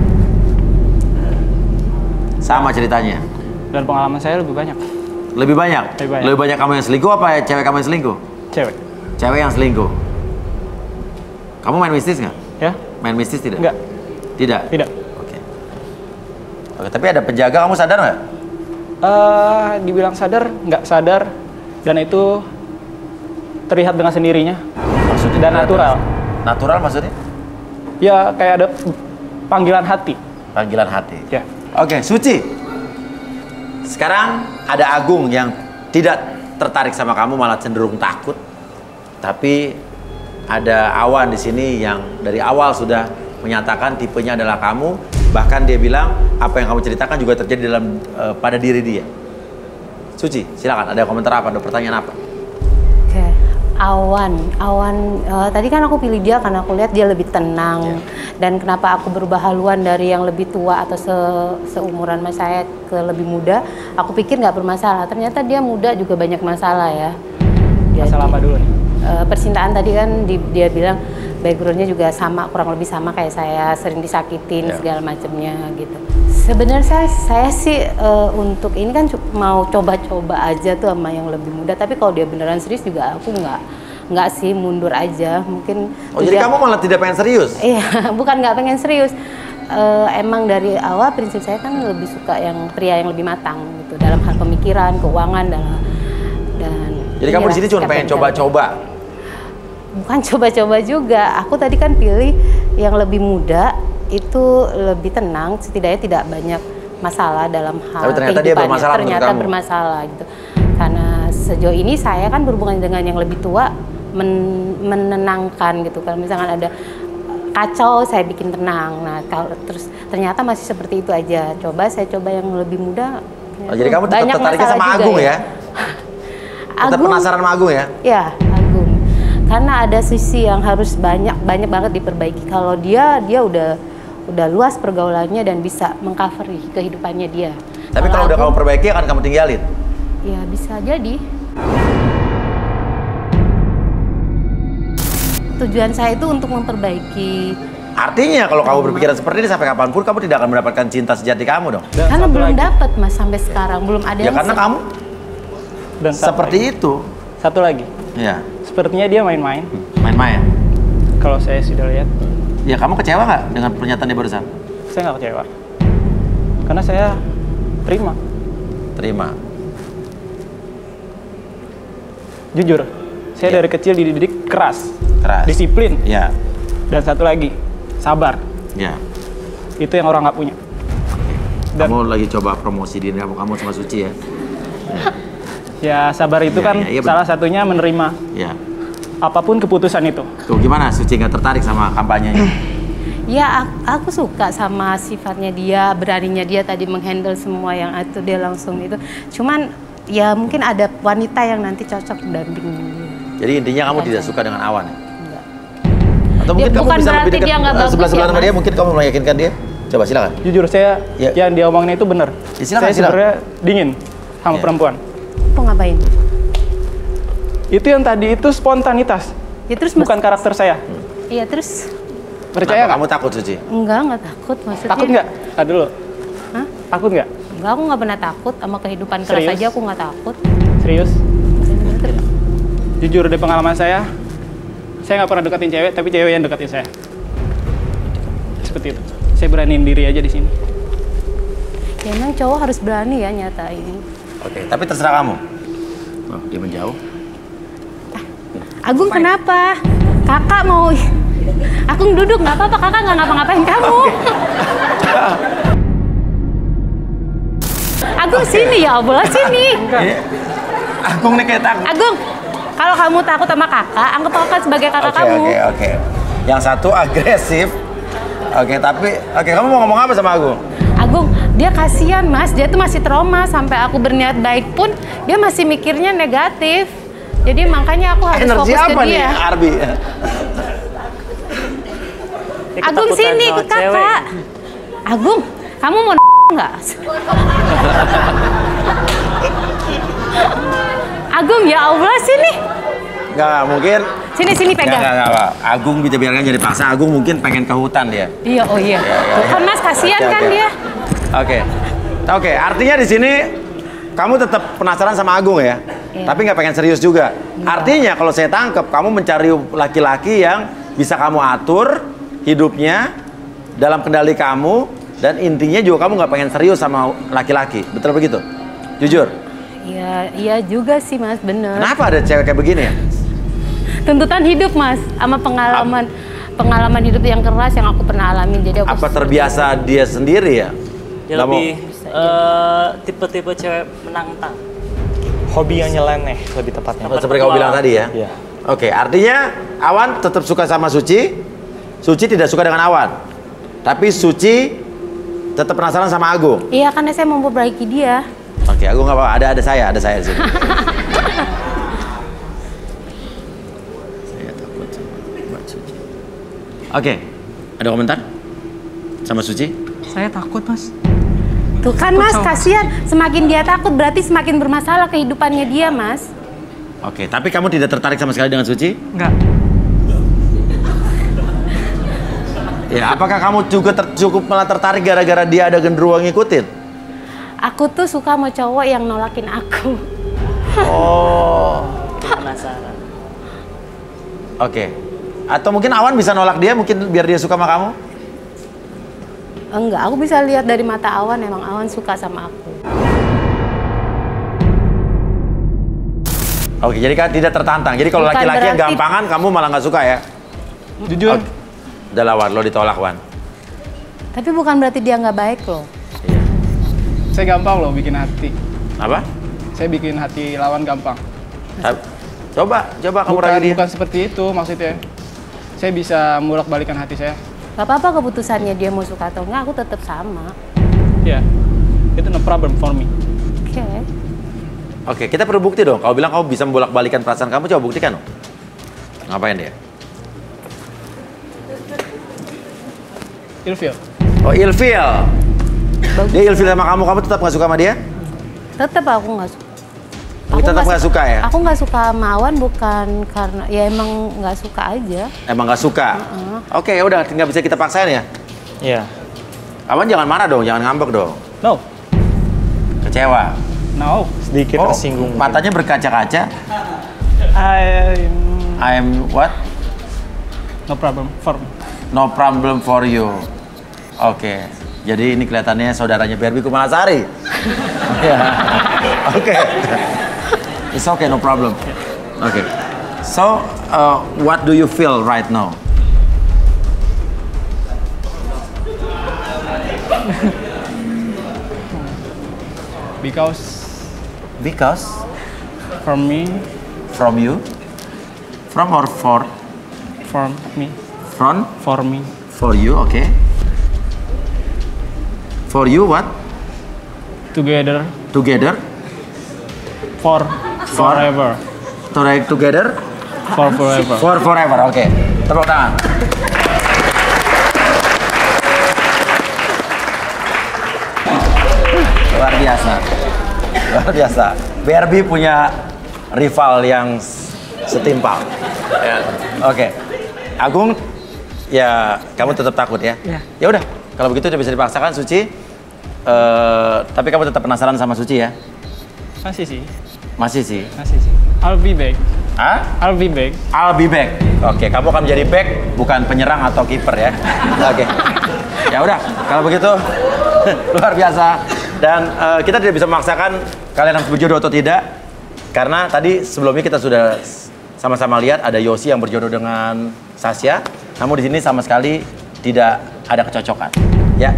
Sama ceritanya? Dan pengalaman saya lebih banyak. Lebih banyak? Lebih banyak. Lebih banyak kamu yang selingkuh apa cewek kamu yang selingkuh? Cewek. Cewek yang selingkuh. Kamu main mistis nggak? Ya. Main mistis tidak? Enggak. Tidak? Tidak. Oke, tapi ada penjaga, kamu sadar nggak? Dibilang sadar, nggak sadar. Dan itu terlihat dengan sendirinya. Maksudnya? Dan natural. Natural maksudnya? Ya, kayak ada panggilan hati. Panggilan hati? Ya. Oke, Suci. Sekarang ada Agung yang tidak tertarik sama kamu, malah cenderung takut. Tapi ada Awan di sini yang dari awal sudah menyatakan tipenya adalah kamu. Bahkan dia bilang apa yang kamu ceritakan juga terjadi dalam pada diri dia. Suci, silakan. Ada komentar apa? Ada pertanyaan apa? Oke, Tadi kan aku pilih dia karena aku lihat dia lebih tenang. Dan kenapa aku berubah haluan dari yang lebih tua atau seumuran mas saya ke lebih muda, aku pikir nggak bermasalah. Ternyata dia muda juga banyak masalah ya. Masalah apa dulu nih? Percintaan tadi kan dia bilang backgroundnya juga sama, kurang lebih sama kayak saya, sering disakitin segala macamnya gitu. Sebenarnya saya sih untuk ini kan mau coba-coba aja tuh sama yang lebih muda, tapi kalau dia beneran serius juga aku nggak sih, mundur aja mungkin. Oh jadi kamu malah tidak pengen serius? Iya, bukan nggak pengen serius. Emang dari awal prinsip saya kan lebih suka yang pria yang lebih matang gitu dalam hal pemikiran, keuangan dan jadi kamu di sini cuma pengen coba-coba? Bukan coba-coba juga. Aku tadi kan pilih yang lebih muda, itu lebih tenang, setidaknya tidak banyak masalah dalam hal tapi ternyata dia bermasalah. Ternyata bermasalah gitu. Karena sejauh ini saya kan berhubungan dengan yang lebih tua, menenangkan gitu. Kalau misalkan ada kacau, saya bikin tenang. Nah, kalau terus ternyata masih seperti itu aja. saya coba yang lebih muda. Oh, jadi kamu tetap tertariknya sama Agung ya? Tetap penasaran sama Agung ya? Ya, Agung. Karena ada sisi yang harus banyak banget diperbaiki. Kalau dia udah luas pergaulannya dan bisa mengcover kehidupannya dia. Tapi kalau udah kamu perbaiki akan kamu tinggalin? Ya bisa jadi. Tujuan saya itu untuk memperbaiki. Artinya kalau kamu berpikiran seperti ini sampai kapanpun kamu tidak akan mendapatkan cinta sejati kamu dong? Karena belum dapat mas sampai sekarang, belum ada ya yang karena kamu dan seperti itu. Satu lagi. Ya. Sepertinya dia main-main. Main-main? Kalau saya sudah lihat. Ya kamu kecewa nggak dengan pernyataan dia barusan? Saya nggak kecewa. Karena saya terima. Terima? Jujur, saya dari kecil dididik keras. Keras? Disiplin. Ya. Dan satu lagi, sabar. Ya. Itu yang orang nggak punya. Dan kamu lagi coba promosi diri kamu sama Suci ya? Ya sabar itu kan salah satunya menerima. Ya. Apapun keputusan itu. Tuh gimana Suci nggak tertarik sama kampanyenya? Ya aku suka sama sifatnya dia, beraninya dia tadi menghandle semua yang itu dia langsung itu. Cuman ya mungkin ada wanita yang nanti cocok mendampingi dia. Jadi intinya kamu tidak suka dengan Awan ya? Enggak. Atau mungkin kamu bisa lebih dekat sebelah-sebelah sama dia, mungkin kamu meyakinkan dia? Coba silakan. Jujur saya yang dia omongin itu benar. Silakan, saya sebenarnya dingin sama perempuan. Kok ngapain? Itu yang tadi itu spontanitas. Ya, terus bukan karakter saya. Iya terus. Percaya nggak? Kamu takut Suci? Enggak takut maksudnya. Takut nggak? Dulu. Hah? Takut nggak? Enggak, aku nggak pernah takut sama kehidupan keras aja aku nggak takut. Serius? Jujur dari pengalaman saya nggak pernah deketin cewek, tapi cewek yang deketin saya. Seperti itu. Saya beraniin diri aja di sini. Ya emang cowok harus berani ya nyatain. Oke, tapi terserah kamu. Oh, dia menjauh. Agung kenapa? Kakak mau... Agung duduk, nggak apa-apa, kakak nggak ngapa-ngapain kamu. Agung sini ya, Allah sini. Agung nih kayak takut. Agung, kalau kamu takut sama kakak, anggap kakak sebagai kakak kamu. Oke. Yang satu agresif. Oke, kamu mau ngomong apa sama Agung? Agung, dia kasihan mas, dia tuh masih trauma sampai aku berniat baik pun dia masih mikirnya negatif. Jadi makanya aku harus fokus ke dia. Nih, Arbi? Agung sini ikut kakak. Agung, kamu mau nggak? Agung ya Allah sini. Nggak mungkin. Sini pegang. Nggak. Agung bisa biarkan jadi paksa. Agung mungkin pengen ke hutan dia. Iya, oh iya. Tuh kan mas kasihan kan dia. Oke. Artinya di sini kamu tetap penasaran sama Agung ya? Iya. Tapi nggak pengen serius juga. Artinya kalau saya tangkap kamu mencari laki-laki yang bisa kamu atur hidupnya dalam kendali kamu dan intinya juga kamu nggak pengen serius sama laki-laki. Betul begitu? Jujur? Iya juga sih mas, bener. Kenapa ada cewek kayak begini ya? Tuntutan hidup mas, sama pengalaman hidup yang keras yang aku pernah alamin. Jadi aku terbiasa dia sendiri ya? Dia lebih tipe-tipe cewek menantang. Hobi yang nyeleneh lebih tepatnya. Seperti kamu bilang tadi ya? Iya. Oke, artinya Awan tetap suka sama Suci, Suci tidak suka dengan Awan. Tapi Suci tetap penasaran sama Agung. Iya, karena saya mau memperbaiki dia. Oke, Agung nggak apa-apa, ada saya di sini. Oke. Ada komentar? Sama Suci? Saya takut, Mas. Tuh kan Mas, kasihan. Semakin dia takut berarti semakin bermasalah kehidupannya dia, Mas. Oke, tapi kamu tidak tertarik sama sekali dengan Suci? Enggak. Ya, apakah kamu juga cukup malah tertarik gara-gara dia ada genderuwo ngikutin? Aku tuh suka sama cowok yang nolakin aku. Oh. Penasaran. Oke. Atau mungkin Awan bisa nolak dia mungkin biar dia suka sama kamu? Enggak, aku bisa lihat dari mata Awan, emang Awan suka sama aku. Oke, jadi kan tidak tertantang. Jadi kalau laki-laki yang gampangan, kamu malah nggak suka ya? Jujur. Udah lah, Wan, lo ditolak, Wan. Tapi bukan berarti dia nggak baik loh. Iya. Saya gampang loh bikin hati. Apa? Saya bikin hati lawan gampang. Coba kamu rayu dia. Bukan seperti itu maksudnya. Saya bisa bolak-balikan hati saya. Gak apa-apa keputusannya dia mau suka atau enggak, aku tetap sama. Ya, itu no problem for me. Oke. Oke, kita perlu bukti dong. Kau bilang kamu bisa membolak-balikan perasaan kamu, coba buktikan dong. Ngapain dia? Ilfil. Oh, ilfil. Dia ilfil sama kamu tetap nggak suka sama dia? Tetap aku nggak suka. Aku tetap nggak suka ya? Aku nggak suka sama Awan bukan karena ya emang nggak suka aja. Emang nggak suka? Oke, ya udah, nggak bisa kita paksain ya? Iya. Awan jangan marah dong, jangan ngambek dong. No. Kecewa? No. Sedikit tersinggung. Matanya berkaca-kaca? I'm what? No problem for me. No problem for you. Oke. Jadi ini kelihatannya saudaranya Barbie Kumalasari. Ya. Oke. It's okay, no problem. Okay. So, what do you feel right now? Because from me. From you? From or for? From me. From? For me. For you, okay. For you what? Together. Together? Forever. Together? For forever. For forever, oke. Tepuk tangan. Luar biasa. Luar biasa. Barbie punya rival yang setimpal. Ya. Oke. Agung, ya kamu tetap takut ya? Ya udah, kalau begitu udah bisa dipaksakan, Suci. Tapi kamu tetap penasaran sama Suci ya? Masih sih. Masih sih? Masih sih. I'll be back. Hah? I'll be back. I'll be back. Oke, kamu akan menjadi back, bukan penyerang atau kiper ya. Oke. Ya udah, kalau begitu luar biasa. Dan kita tidak bisa memaksakan kalian harus berjodoh atau tidak, karena tadi sebelumnya kita sudah sama-sama lihat ada Yosi yang berjodoh dengan Sasha. Namun di sini sama sekali tidak ada kecocokan. Ya,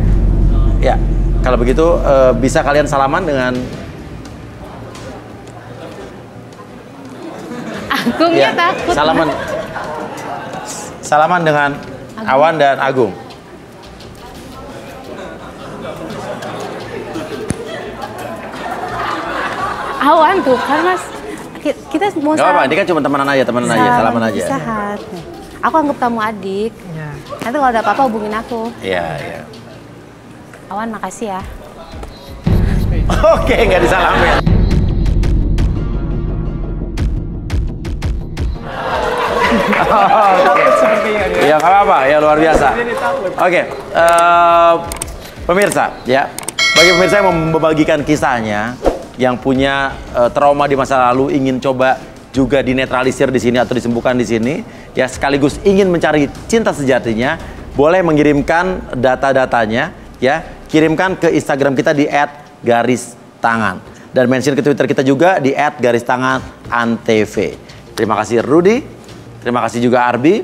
ya. Kalau begitu bisa kalian salaman dengan Agungnya takut. Salaman dengan Awan dan Agung. Awan tuh kan Mas. Kita mau Gak apa-apa, ini kan cuma temenan aja, salaman aja. Sahat. Aku anggap kamu adik. Nanti kalau ada apa-apa hubungin aku. Iya, iya. Awan, makasih ya. Oke, nggak disalamin. Ya nggak apa-apa, ya luar biasa. Oke, pemirsa, ya. Bagi pemirsa yang membagikan kisahnya, yang punya trauma di masa lalu, ingin coba juga dinetralisir di sini atau disembuhkan di sini, ya sekaligus ingin mencari cinta sejatinya, boleh mengirimkan data-datanya, ya, kirimkan ke Instagram kita di @garistangan dan mention ke Twitter kita juga di @garistanganantv. Terima kasih Rudy, terima kasih juga Arbi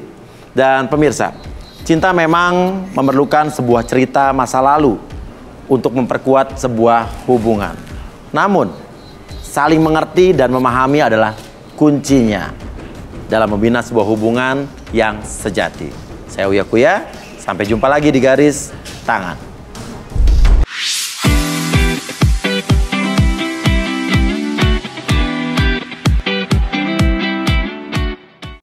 dan pemirsa. Cinta memang memerlukan sebuah cerita masa lalu untuk memperkuat sebuah hubungan. Namun, saling mengerti dan memahami adalah kuncinya dalam membina sebuah hubungan yang sejati. Saya Uya Kuya, sampai jumpa lagi di Garis Tangan.